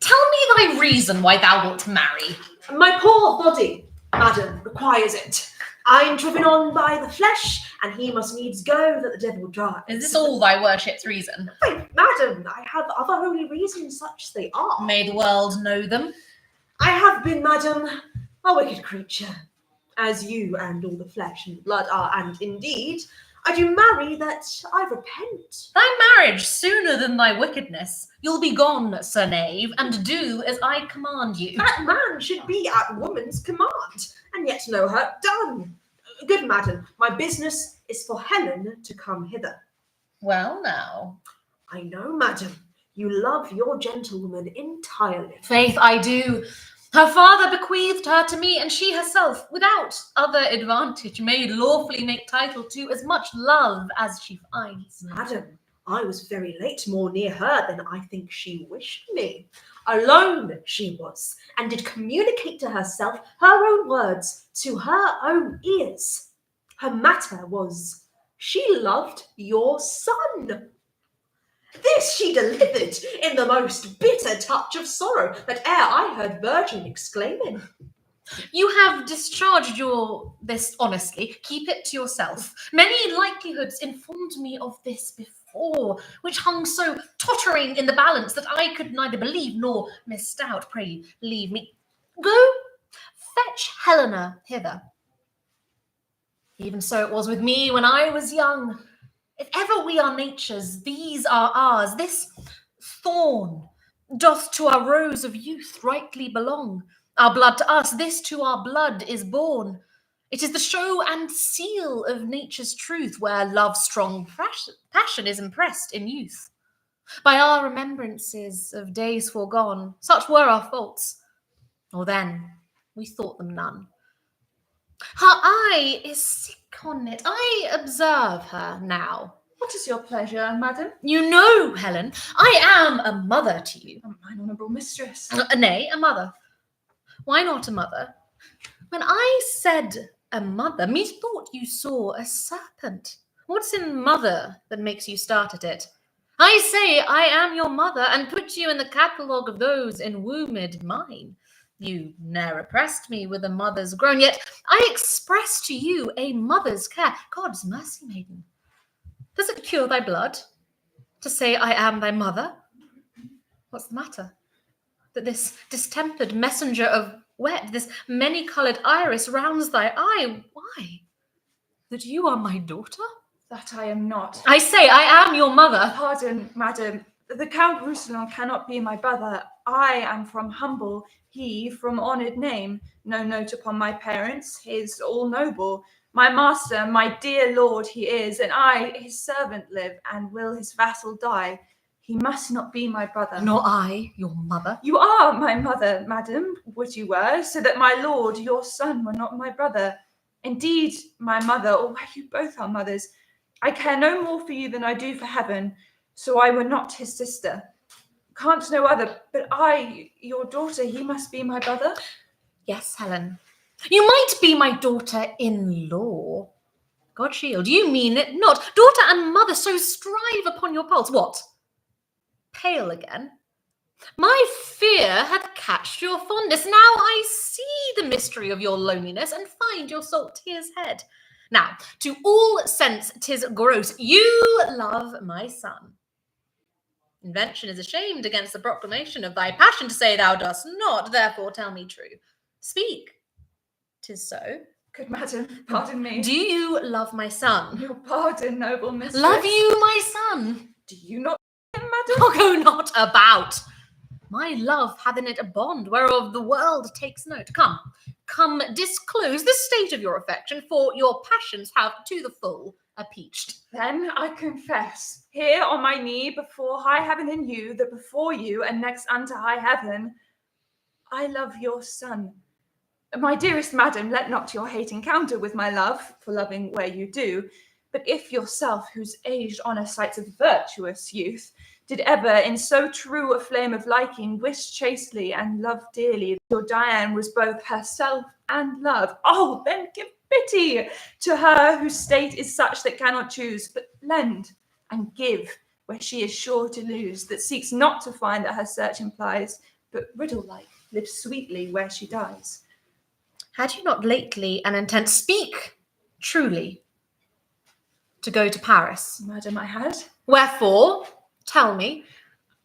Tell me thy reason why thou wilt marry. My poor body, madam, requires it. I am driven on by the flesh, and he must needs go that the devil drives. Is this all thy worship's reason? Wait, madam, I have other holy reasons, such they are. May the world know them. I have been, madam, a wicked creature, as you and all the flesh and blood are, and indeed, I do marry that I repent. Thy marriage sooner than thy wickedness. You'll be gone, sir knave, and do as I command you. That man should be at woman's command, and yet no hurt done. Good madam, my business is for Helen to come hither. Well now. I know, madam, you love your gentlewoman entirely. Faith, I do. Her father bequeathed her to me, and she herself, without other advantage, may lawfully make title to as much love as she finds. Madam, I was very late, more near her than I think she wished me. Alone she was, and did communicate to herself her own words to her own ears. Her matter was, she loved your son. This she delivered in the most bitter touch of sorrow that e'er I heard virgin exclaiming. You have discharged this honestly. Keep it to yourself. Many likelihoods informed me of this before, which hung so tottering in the balance that I could neither believe nor misdoubt. Pray leave me. Go, fetch Helena hither. Even so it was with me when I was young. If ever we are nature's, these are ours. This thorn doth to our rose of youth rightly belong. Our blood to us, this to our blood is born. It is the show and seal of nature's truth, where love's strong passion is impressed in youth. By our remembrances of days foregone, such were our faults, or then we thought them none. Her eye is sick on it. I observe her now. What is your pleasure, madam? You know, Helen, I am a mother to you. Mine honourable mistress. Nay, a mother. Why not a mother? When I said a mother, methought you saw a serpent. What's in mother that makes you start at it? I say I am your mother, and put you in the catalogue of those enwombed mine. You ne'er oppressed me with a mother's groan, yet I express to you a mother's care. God's mercy, maiden. Does it cure thy blood to say I am thy mother? What's the matter? That this distempered messenger of wet, this many-coloured iris rounds thy eye. Why? That you are my daughter? That I am not. I say I am your mother. Pardon, madam. The Count Roussillon cannot be my brother. I am from humble, he from honoured name. No note upon my parents, his all noble. My master, my dear lord he is, and I, his servant, live, and will his vassal die. He must not be my brother. Nor I, your mother. You are my mother, madam, would you were, so that my lord, your son, were not my brother. Indeed, my mother, or you both are mothers, I care no more for you than I do for heaven, so I were not his sister. can't no other, but I, your daughter, he must be my brother. Yes, Helen. You might be my daughter-in-law. God shield, you mean it not. Daughter and mother so strive upon your pulse. What? Pale again? My fear hath catched your fondness. Now I see the mystery of your loneliness and find your salt tears head. Now, to all sense 'tis gross. You love my son. Invention is ashamed against the proclamation of thy passion to say thou dost not, therefore tell me true. Speak. 'Tis so. Good madam, pardon me. Do you love my son? Your pardon, noble mistress. Love you, my son? Do you not love him, madam? Oh, go not about. My love hath in it a bond whereof the world takes note. Come, disclose the state of your affection, for your passions have to the full appeached. Then I confess, here on my knee before high heaven and you, that before you and next unto high heaven, I love your son. My dearest madam, let not your hate encounter with my love, for loving where you do, but if yourself, whose aged honour cites of virtuous youth, did ever in so true a flame of liking wish chastely and love dearly, your Diane was both herself and love, oh, then give pity to her whose state is such that cannot choose, but lend and give where she is sure to lose, that seeks not to find that her search implies, but riddle-like lives sweetly where she dies. Had you not lately an intent, speak truly, to go to Paris? Madam, I had. Wherefore? Tell me.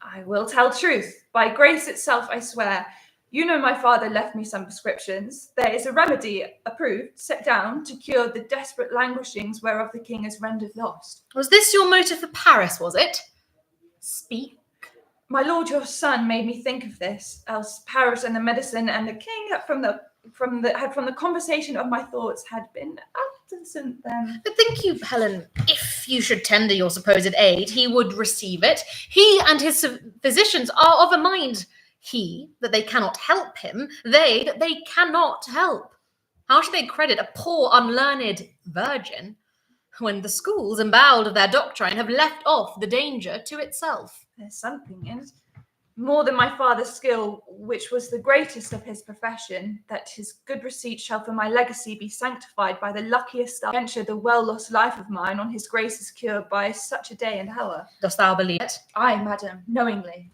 I will tell truth. By grace itself, I swear. You know my father left me some prescriptions. There is a remedy approved, set down, to cure the desperate languishings whereof the king is rendered lost. Was this your motive for Paris, was it? Speak. My lord, your son, made me think of this, else Paris and the medicine and the king from the conversation of my thoughts had been absent then. But think you, Helen, if you should tender your supposed aid, he would receive it. He and his physicians are of a mind. He, that they cannot help him, they, that they cannot help. How should they credit a poor, unlearned virgin, when the schools, emboweled of their doctrine, have left off the danger to itself? There's something in it. More than my father's skill, which was the greatest of his profession, that his good receipt shall for my legacy be sanctified by the luckiest star, venture the well-lost life of mine on his grace's cure by such a day and hour. Dost thou believe it? Aye, madam, knowingly.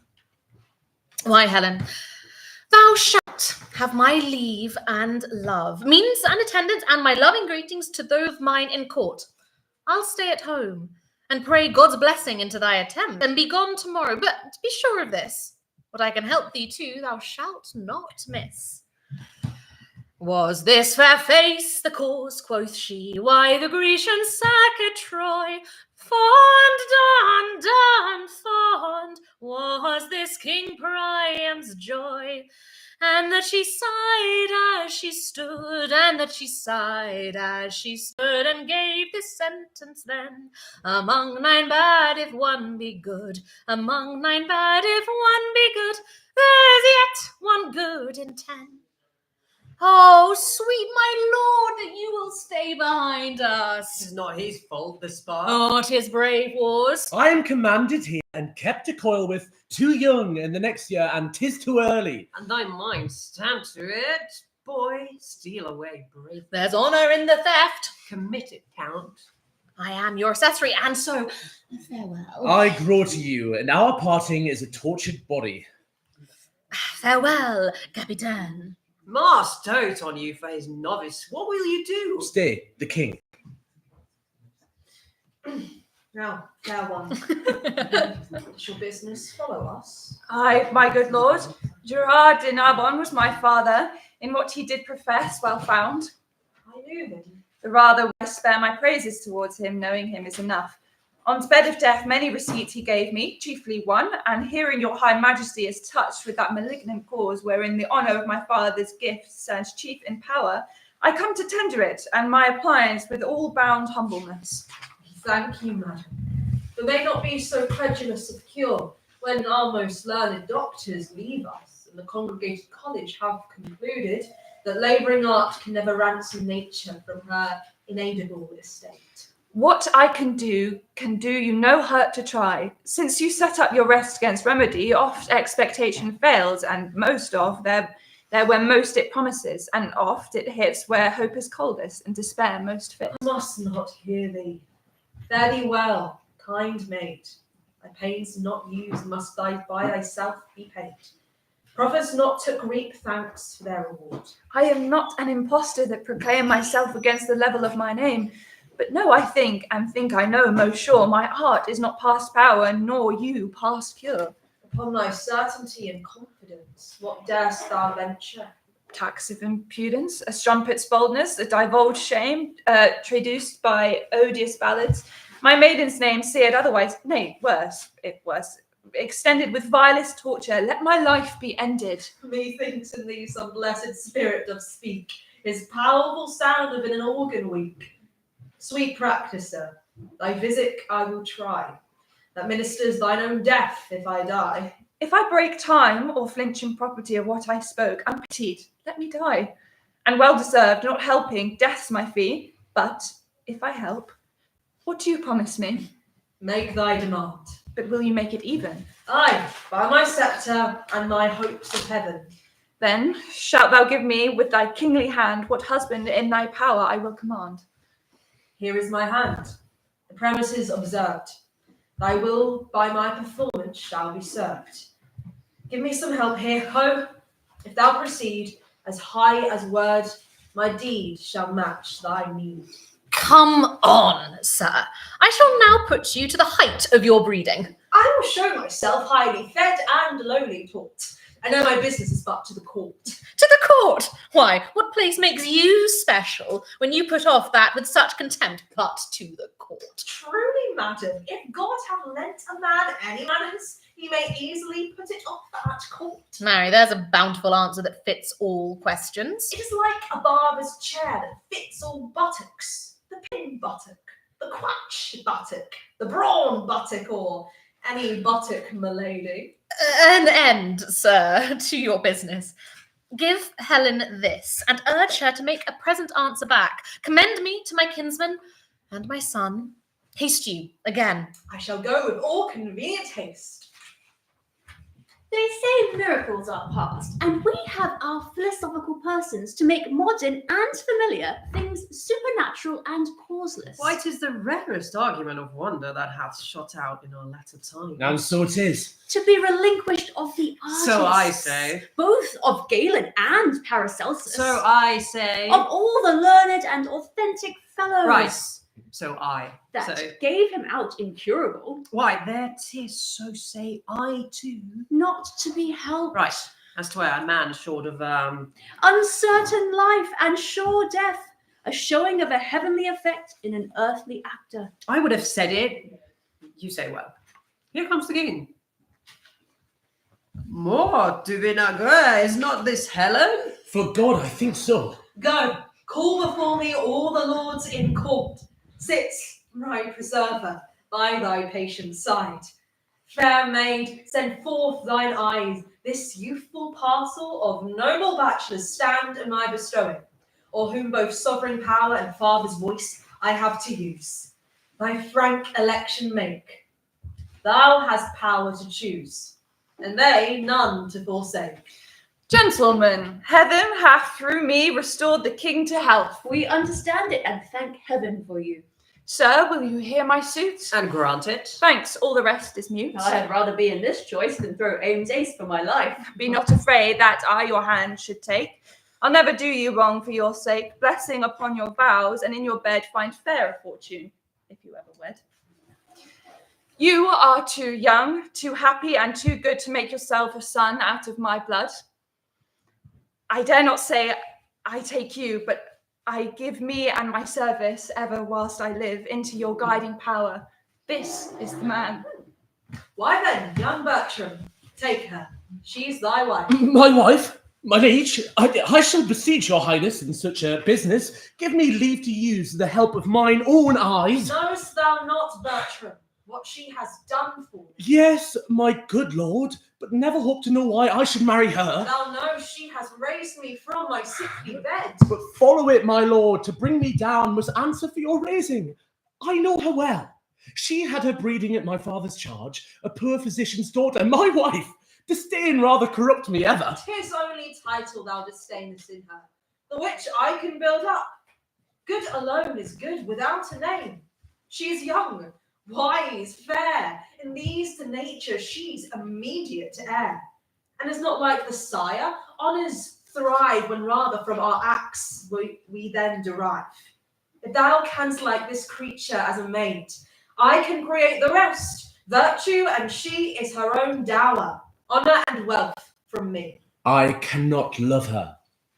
Why, Helen, thou shalt have my leave and love, means and attendance, and my loving greetings to those of mine in court. I'll stay at home, and pray God's blessing into thy attempt, and be gone tomorrow. But be sure of this, what I can help thee to, thou shalt not miss. Was this fair face the cause, quoth she, why the Grecians sacked Troy? Fond, done, fond, was this King Priam's joy, and that she sighed as she stood, and that she sighed as she stood, and gave this sentence then, among 9 bad if one be good, among 9 bad if one be good, there's yet one good in 10. Oh, sweet my lord, that you will stay behind us. This is not his fault, the spark. Oh, 'tis brave wars. I am commanded here and kept to coil with, too young in the next year, and 'tis too early. And thy mind stand to it. Boy, steal away brave. There's honour in the theft. Commit it, Count. I am your accessory, and so farewell. I grow to you, and our parting is a tortured body. Farewell, Capitaine. Mars dote on you for his novice. What will you do? Stay, the king. Now, fair one. It's your business. Follow us. Aye, my good lord, Gerard de Narbonne was my father. In what he did profess, well found. I knew him. The rather I spare my praises towards him, knowing him is enough. On his bed of death, many receipts he gave me, chiefly one, and hearing your high majesty is touched with that malignant cause wherein the honour of my father's gift stands chief in power, I come to tender it, and my appliance with all bound humbleness. Thank you, madam. But may not be so credulous of cure when our most learned doctors leave us, and the congregated college have concluded that labouring art can never ransom nature from her inaidable estate. What I can do you no hurt to try. Since you set up your rest against remedy, oft expectation fails, and most of there where most it promises, and oft it hits where hope is coldest and despair most fit. I must not hear thee. Fare thee well, kind maid. Thy pains not used must by thyself be paid. Prophets not to reap thanks for their reward. I am not an impostor that proclaim myself against the level of my name. But no, I think I know most sure, my art is not past power, nor you past cure. Upon thy certainty and confidence, what darest thou venture? Tax of impudence, a strumpet's boldness, a divulged shame, traduced by odious ballads. My maiden's name seared otherwise, nay, worse, extended with vilest torture, let my life be ended. Methinks in thee some blessed spirit doth speak, his powerful sound of an organ weak. Sweet practicer, thy physic I will try, that ministers thine own death if I die. If I break time or flinch in property of what I spoke, unpitied, let me die. And well deserved, not helping, death's my fee. But if I help, what do you promise me? Make thy demand. But will you make it even? Aye, by my sceptre and my hopes of heaven. Then shalt thou give me with thy kingly hand what husband in thy power I will command. Here is my hand, the premises observed. Thy will by my performance shall be served. Give me some help here, ho. If thou proceed as high as word, my deed shall match thy need. Come on, sir. I shall now put you to the height of your breeding. I will show myself highly fed and lowly taught. I know my business is but to the court. To the court? Why, what place makes you special when you put off that with such contempt? But to the court. Truly, madam, if God have lent a man any manners, he may easily put it off at court. Marry, there's a bountiful answer that fits all questions. It is like a barber's chair that fits all buttocks. The pin buttock, the quatch buttock, the brawn buttock, or any buttock, m'lady. An end, sir, to your business. Give Helen this, and urge her to make a present answer back. Commend me to my kinsman and my son. Haste you again. I shall go with all convenient haste. They say miracles are past, and we have our philosophical persons to make modern and familiar things supernatural and causeless. Why, 'tis the rarest argument of wonder that hath shot out in our latter time. And so it is. To be relinquished of the artists. So I say. Both of Galen and Paracelsus. So I say. Of all the learned and authentic fellows. Right. So I That say. gave him out incurable. Why, there 'tis, so say I too. Not to be helped. Right. As to where a man short of Uncertain life and sure death. A showing of a heavenly effect in an earthly actor. I would have said it. You say well. Here comes the king. More to Vinaigre, is not this Helen? For God, I think so. Go, call before me all the lords in court. Sit, my preserver, by thy patient side. Fair maid, send forth thine eyes. This youthful parcel of noble bachelors stand in my bestowing, or whom both sovereign power and father's voice I have to use. Thy frank election make. Thou hast power to choose, and they none to forsake. Gentlemen, heaven hath through me restored the king to health. We understand it and thank heaven for you. Sir, will you hear my suit? And grant it. Thanks, all the rest is mute. I'd rather be in this choice than throw Ames ace for my life. Be not afraid that I your hand should take. I'll never do you wrong for your sake. Blessing upon your vows, and in your bed find fairer fortune, if you ever wed. You are too young, too happy, and too good to make yourself a son out of my blood. I dare not say I take you, but I give me and my service ever whilst I live into your guiding power. This is the man. Why then, young Bertram, take her. She's thy wife. My wife? My liege? I shall beseech your highness in such a business. Give me leave to use the help of mine own eyes. Knowest thou not, Bertram, what she has done for thee? Yes, my good lord, but never hope to know why I should marry her. Thou knowest she has raised me from my sickly bed. But follow it, my lord, to bring me down must answer for your raising. I know her well. She had her breeding at my father's charge, a poor physician's daughter, my wife. Disdain rather corrupt me ever. 'Tis only title thou disdainest in her, the which I can build up. Good alone is good without a name. She is young, wise, fair. In these to nature she's immediate heir, and is not like the sire. Honours thrive when rather from our acts we then derive. If thou canst like this creature as a mate, I can create the rest. Virtue, and she is her own dower. Honour and wealth from me. I cannot love her,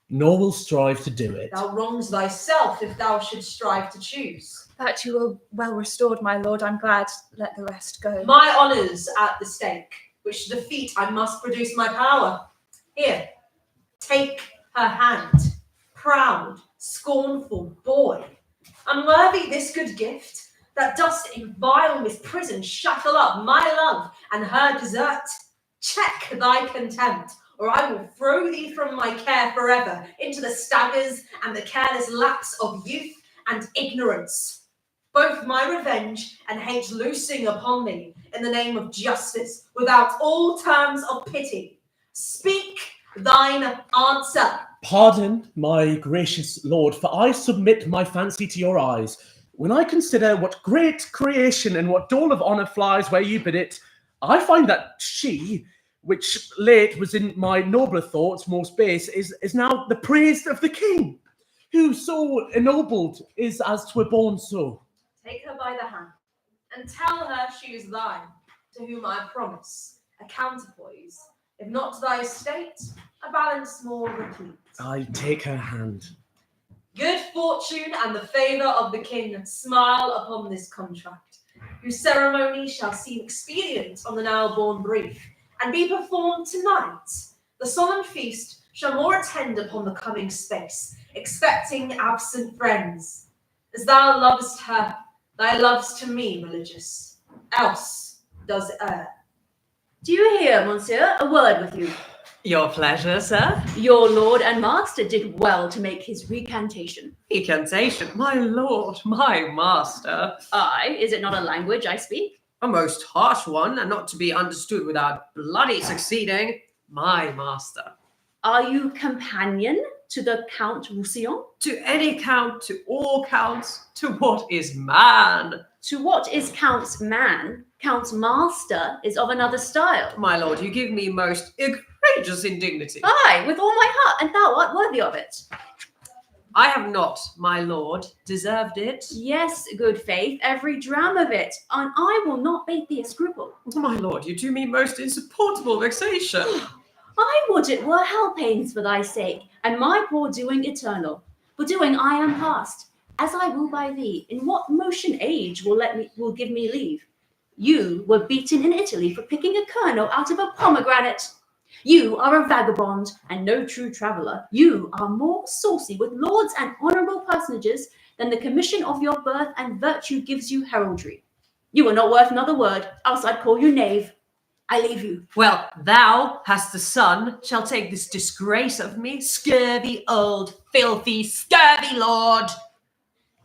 nor will strive to do it. Thou wrongs thyself if thou shouldst strive to choose. That you are well restored, my lord. I'm glad. Let the rest go. My honours at the stake, which to defeat I must produce my power. Here, take her hand, proud, scornful boy. Unworthy this good gift, that dost in vile misprison shackle up my love and her desert. Check thy contempt, or I will throw thee from my care forever into the staggers and the careless lapse of youth and ignorance. Both my revenge and hate loosing upon thee in the name of justice, without all terms of pity. Speak thine answer. Pardon, my gracious lord, for I submit my fancy to your eyes. When I consider what great creation and what dole of honour flies where you bid it, I find that she, which late was in my nobler thoughts most base, is now the praised of the king, who so ennobled is as 'twere born so. Take her by the hand, and tell her she is thine, to whom I promise a counterpoise, if not thy estate, a balance more replete. I take her hand. Good fortune and the favour of the king smile upon this contract, whose ceremony shall seem expedient on the now born brief, and be performed tonight. The solemn feast shall more attend upon the coming space, expecting absent friends. As thou lovest her, thy love's to me religious, else does err. Do you hear, monsieur? A word with you. Your pleasure, sir. Your lord and master did well to make his recantation. Recantation, my lord, my master. Aye, is it not a language I speak? A most harsh one, and not to be understood without bloody succeeding. My master. Are you companion to the Count Roussillon? To any count, to all counts, to what is man? To what is Count's man, Count's master is of another style. My lord, you give me most egregious indignity. Aye, with all my heart, and thou art worthy of it. I have not, my lord, deserved it. Yes, good faith, every dram of it, and I will not bate thee a scruple. My lord, you do me most insupportable vexation. I would it were hell pains for thy sake, and my poor doing eternal. For doing I am past, as I will by thee. In what motion age will give me leave? You were beaten in Italy for picking a kernel out of a pomegranate. You are a vagabond and no true traveller. You are more saucy with lords and honourable personages than the commission of your birth and virtue gives you heraldry. You are not worth another word, else I'd call you knave. I leave you. Well, thou hast the son, shall take this disgrace of me, scurvy old, filthy, scurvy lord.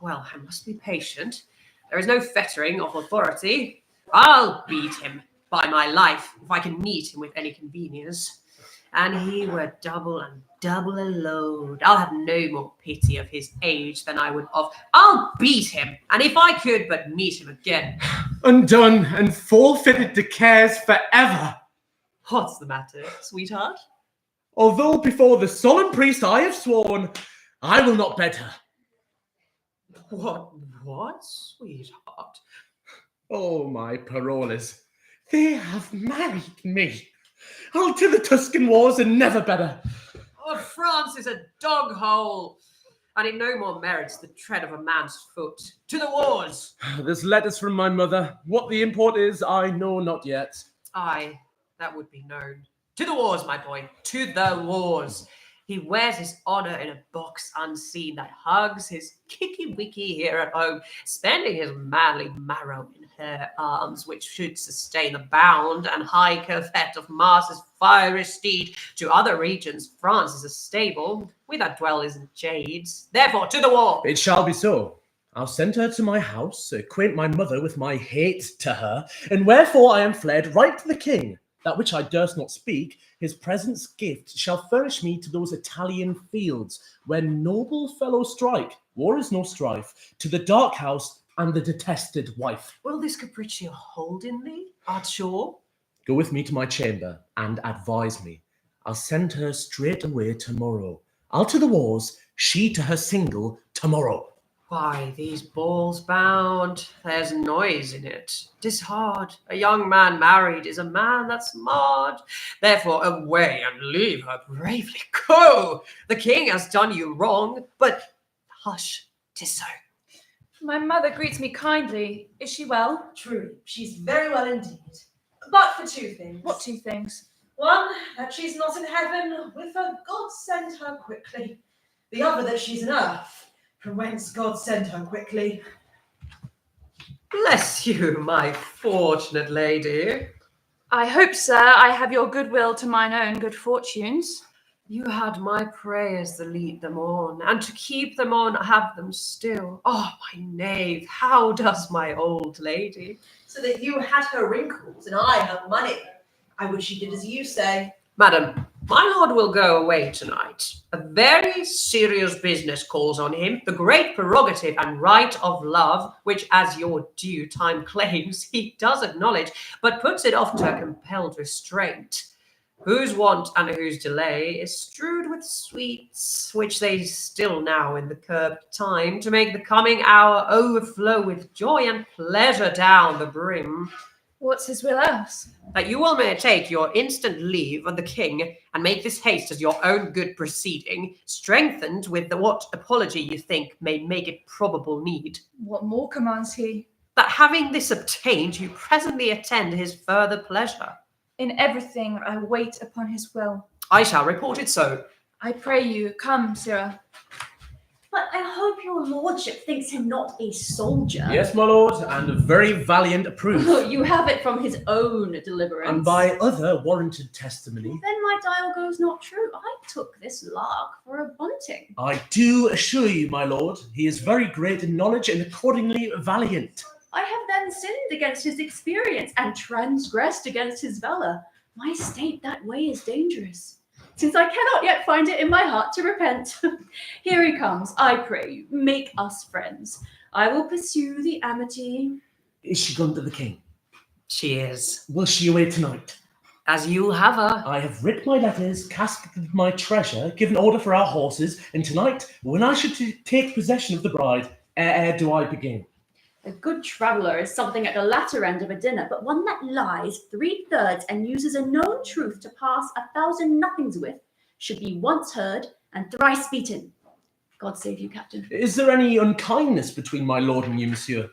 Well, I must be patient. There is no fettering of authority. I'll beat him by my life, if I can meet him with any convenience. And he were double and double a load. I'll have no more pity of his age than I would of. I'll beat him, and if I could but meet him again. Undone and forfeited to cares forever. What's the matter, sweetheart? Although before the solemn priest I have sworn, I will not bed her. What, sweetheart? Oh, my parolas, they have married me. I'll to the Tuscan wars and never better. Oh, France is a dog hole, and it no more merits the tread of a man's foot. To the wars! There's letters from my mother. What the import is, I know not yet. Aye, that would be known. To the wars, my boy, to the wars. He wears his honour in a box unseen that hugs his kicky-wicky here at home, spending his manly marrow in her arms, which should sustain the bound and high curvet of Mars's fiery steed. To other regions, France is a stable, we that dwell in jades. Therefore, to the war! It shall be so. I'll send her to my house, acquaint my mother with my hate to her, and wherefore I am fled right to the king. That which I durst not speak, his presence gift shall furnish me to those Italian fields, where noble fellows strike, war is no strife, to the dark house and the detested wife. Will this capriccio hold in thee, art sure? Go with me to my chamber, and advise me. I'll send her straight away tomorrow. I'll to the wars, she to her single tomorrow. Why, these balls bound, there's noise in it. 'Tis hard. A young man married is a man that's marred. Therefore, away and leave her bravely. Go! The king has done you wrong, but hush, 'tis so. My mother greets me kindly. Is she well? Truly, she's very well indeed. But for two things. What two things? One, that she's not in heaven, with her God send her quickly. The other, that she's in earth, from whence God send her quickly. Bless you, my fortunate lady. I hope, sir, I have your goodwill to mine own good fortunes. You had my prayers to lead them on, and to keep them on, have them still. Oh, my knave, how does my old lady? So that you had her wrinkles and I her money. I wish she did as you say. Madam, my lord will go away tonight. A very serious business calls on him, the great prerogative and right of love, which as your due time claims, he does acknowledge, but puts it off to a compelled restraint. Whose want and whose delay is strewed with sweets, which they still now in the curbed time, to make the coming hour overflow with joy and pleasure down the brim. What's his will else? That you will may take your instant leave of the king, and make this haste as your own good proceeding, strengthened with the what apology you think may make it probable need. What more commands he? That having this obtained, you presently attend his further pleasure. In everything I wait upon his will. I shall report it so. I pray you, come, sirrah. But I hope your lordship thinks him not a soldier. Yes, my lord, and a very valiant approve. You have it from his own deliverance. And by other warranted testimony. Then my dial goes not true. I took this lark for a bunting. I do assure you, my lord, he is very great in knowledge and accordingly valiant. I have then sinned against his experience and transgressed against his valour. My state that way is dangerous, since I cannot yet find it in my heart to repent. Here he comes, I pray you, make us friends. I will pursue the amity. Is she gone to the king? She is. Will she away tonight? As you'll have her. I have writ my letters, casketed my treasure, given order for our horses, and tonight, when I should take possession of the bride, ere do I begin. A good traveller is something at the latter end of a dinner, but one that lies 3/3 and uses a known truth to pass 1,000 nothings with should be once heard and thrice beaten. God save you, Captain. Is there any unkindness between my lord and you, monsieur?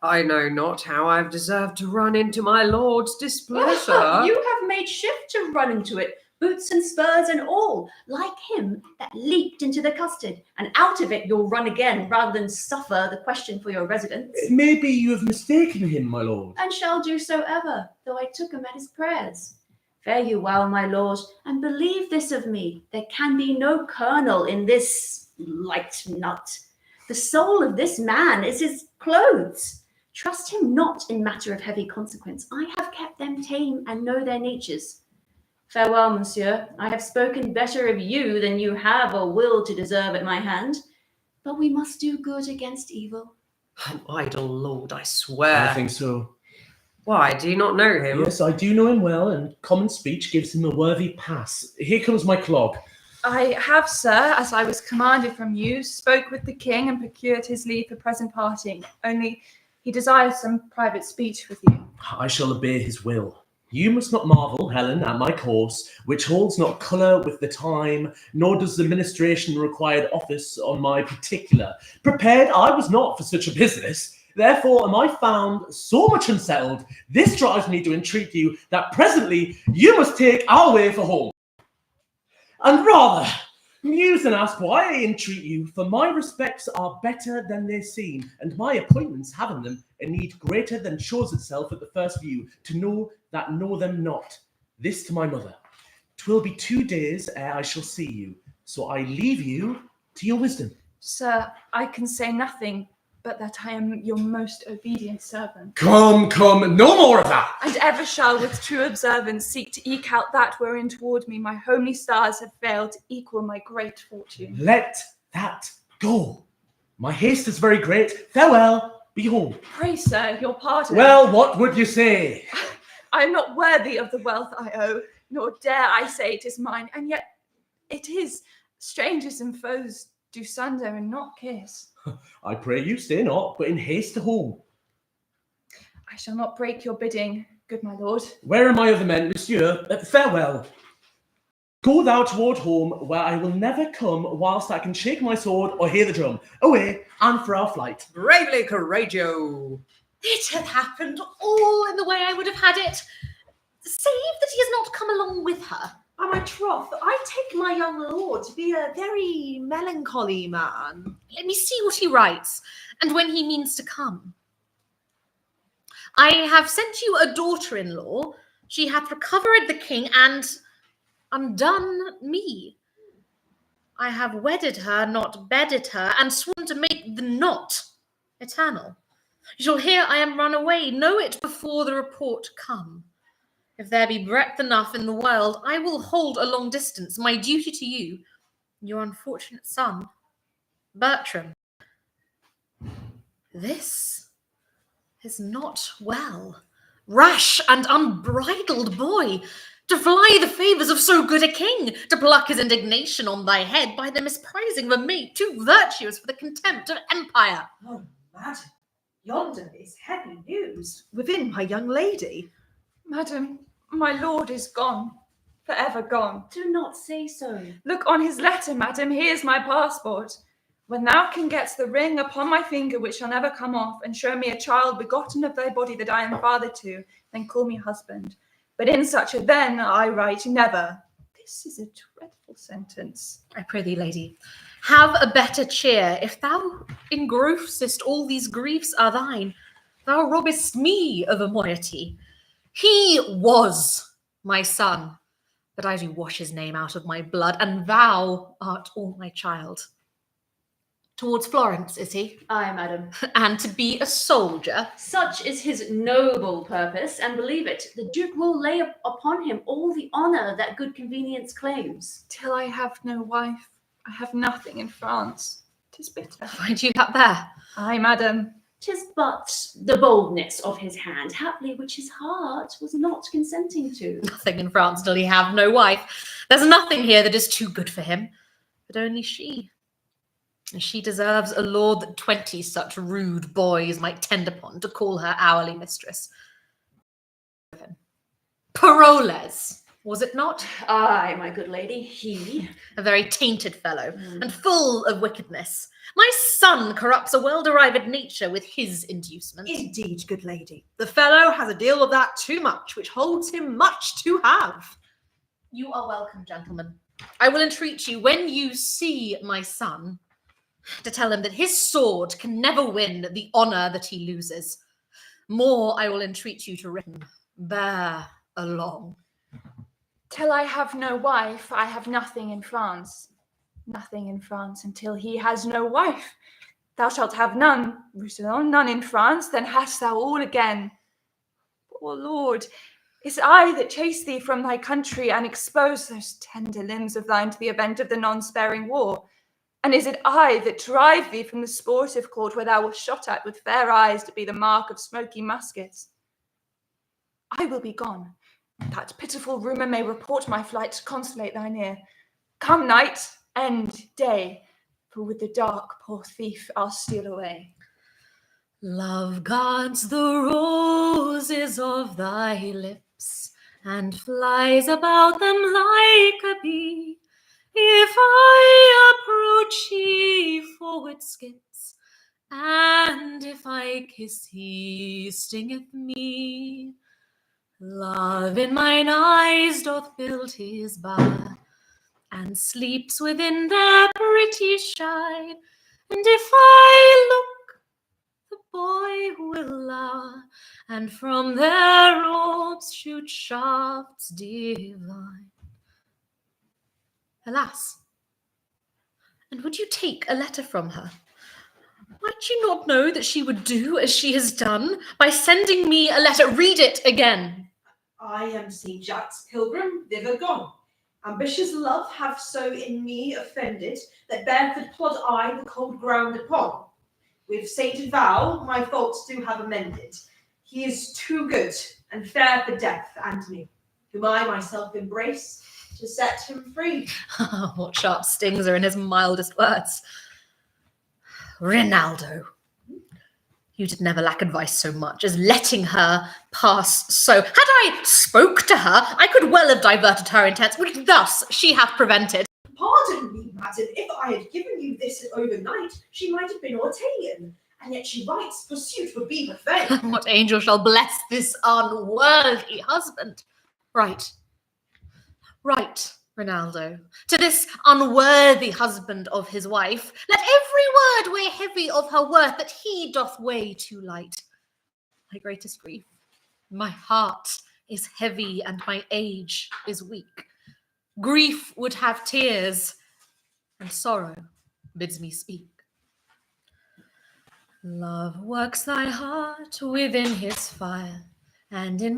I know not how I've deserved to run into my lord's displeasure. You have made shift to run into it, boots and spurs and all, like him that leaped into the custard, and out of it you'll run again, rather than suffer the question for your residence. Maybe you have mistaken him, my lord. And shall do so ever, though I took him at his prayers. Fare you well, my lord, and believe this of me, there can be no kernel in this light nut. The soul of this man is his clothes. Trust him not in matter of heavy consequence. I have kept them tame and know their natures. Farewell, monsieur. I have spoken better of you than you have or will to deserve at my hand. But we must do good against evil. An idle lord, I swear. I think so. Why, do you not know him? Yes, I do know him well, and common speech gives him a worthy pass. Here comes my clog. I have, sir, as I was commanded from you, spoke with the king and procured his leave for present parting. Only he desires some private speech with you. I shall obey his will. You must not marvel, Helen, at my course, which holds not colour with the time, nor does the ministration required office on my particular. Prepared I was not for such a business. Therefore am I found so much unsettled, this drives me to entreat you that presently you must take our way for home. And rather, muse and ask why I entreat you, for my respects are better than they seem, and my appointments have in them a need greater than shows itself at the first view, to know that know them not. This to my mother. 'Twill be 2 days ere I shall see you, so I leave you to your wisdom. Sir, I can say nothing. but that I am your most obedient servant. Come, no more of that. And ever shall with true observance seek to eke out that wherein toward me my homely stars have failed to equal my great fortune. Let that go. My haste is very great. Farewell, be home. Pray, sir, your pardon. Well, what would you say? I am not worthy of the wealth I owe, nor dare I say it is mine, and yet it is. Strangers and foes do sunder and not kiss. I pray you stay not, but in haste to home. I shall not break your bidding, good my lord. Where are my other men, monsieur? Farewell. Go thou toward home, where I will never come whilst I can shake my sword or hear the drum. Away, and for our flight. Bravely courageous. It hath happened all in the way I would have had it, save that he has not come along with her. By my troth, I take my young lord to be a very melancholy man. Let me see what he writes, and when he means to come. I have sent you a daughter-in-law. She hath recovered the king and undone me. I have wedded her, not bedded her, and sworn to make the knot eternal. You shall hear I am run away. Know it before the report come. If there be breadth enough in the world, I will hold a long distance, my duty to you, your unfortunate son, Bertram. This is not well. Rash and unbridled boy, to fly the favours of so good a king, to pluck his indignation on thy head by the misprizing of a maid too virtuous for the contempt of empire. Oh, madam, yonder is heavy news within my young lady. Madam, my lord is gone, forever gone. Do not say so. Look on his letter, madam, here's my passport. When thou can get the ring upon my finger which shall never come off, and show me a child begotten of thy body that I am father to, then call me husband. But in such a then I write never. This is a dreadful sentence. I pray thee, lady, have a better cheer. If thou engrossest all these griefs are thine, thou robbest me of a moiety. He was my son, but I do wash his name out of my blood, and thou art all my child. Towards Florence, is he? Aye, madam. And to be a soldier? Such is his noble purpose, and believe it, the Duke will lay upon him all the honour that good convenience claims. Till I have no wife, I have nothing in France. 'Tis bitter. Find you that there? Aye, madam. 'Tis but the boldness of his hand, haply which his heart was not consenting to. Nothing in France till he have no wife. There's nothing here that is too good for him, but only she. And she deserves a lord that 20 such rude boys might tend upon to call her hourly mistress. Paroles, was it not? Aye, my good lady, he. A very tainted fellow, and full of wickedness. My son corrupts a well-derived nature with his inducement. Indeed, good lady. The fellow has a deal of that too much, which holds him much to have. You are welcome, gentlemen. I will entreat you, when you see my son, to tell him that his sword can never win the honour that he loses. More I will entreat you to written. Bear along. Till I have no wife, I have nothing in France. Nothing in France until he has no wife. Thou shalt have none, Roussillon, none in France, then hast thou all again. Poor Lord, is I that chase thee from thy country and expose those tender limbs of thine to the event of the non-sparing war? And is it I that drive thee from the sportive court where thou wast shot at with fair eyes to be the mark of smoky muskets? I will be gone, that pitiful rumour may report my flight to consolate thine ear. Come night, end day, for with the dark, poor thief, I'll steal away. Love guards the roses of thy lips, and flies about them like a bee. If I approach, he forward skips, and if I kiss, he stingeth me. Love in mine eyes doth build his bar, and sleeps within their pretty shine. And if I look, the boy will lower, and from their orbs shoot shafts divine. Alas, and would you take a letter from her? My you not know that she would do as she has done by sending me a letter? Read it again. I am St. Jack's pilgrim, thither gone. Ambitious love hath so in me offended, that barefoot plod I the cold ground upon. With sainted vow my faults do have amended. He is too good and fair for death, Antony, whom I myself embrace to set him free. What sharp stings are in his mildest words. Rinaldo, you did never lack advice so much as letting her pass so. Had I spoke to her, I could well have diverted her intents, which thus she hath prevented. Pardon me, madam, if I had given you this overnight, she might have been Ortelian, and yet she writes, pursuit would be her fame. What angel shall bless this unworthy husband? Right, Rinaldo. To this unworthy husband of his wife, let every word weigh heavy of her worth, that he doth weigh too light. My greatest grief, my heart is heavy, and my age is weak. Grief would have tears, and sorrow bids me speak. Love works thy heart within his fire, and in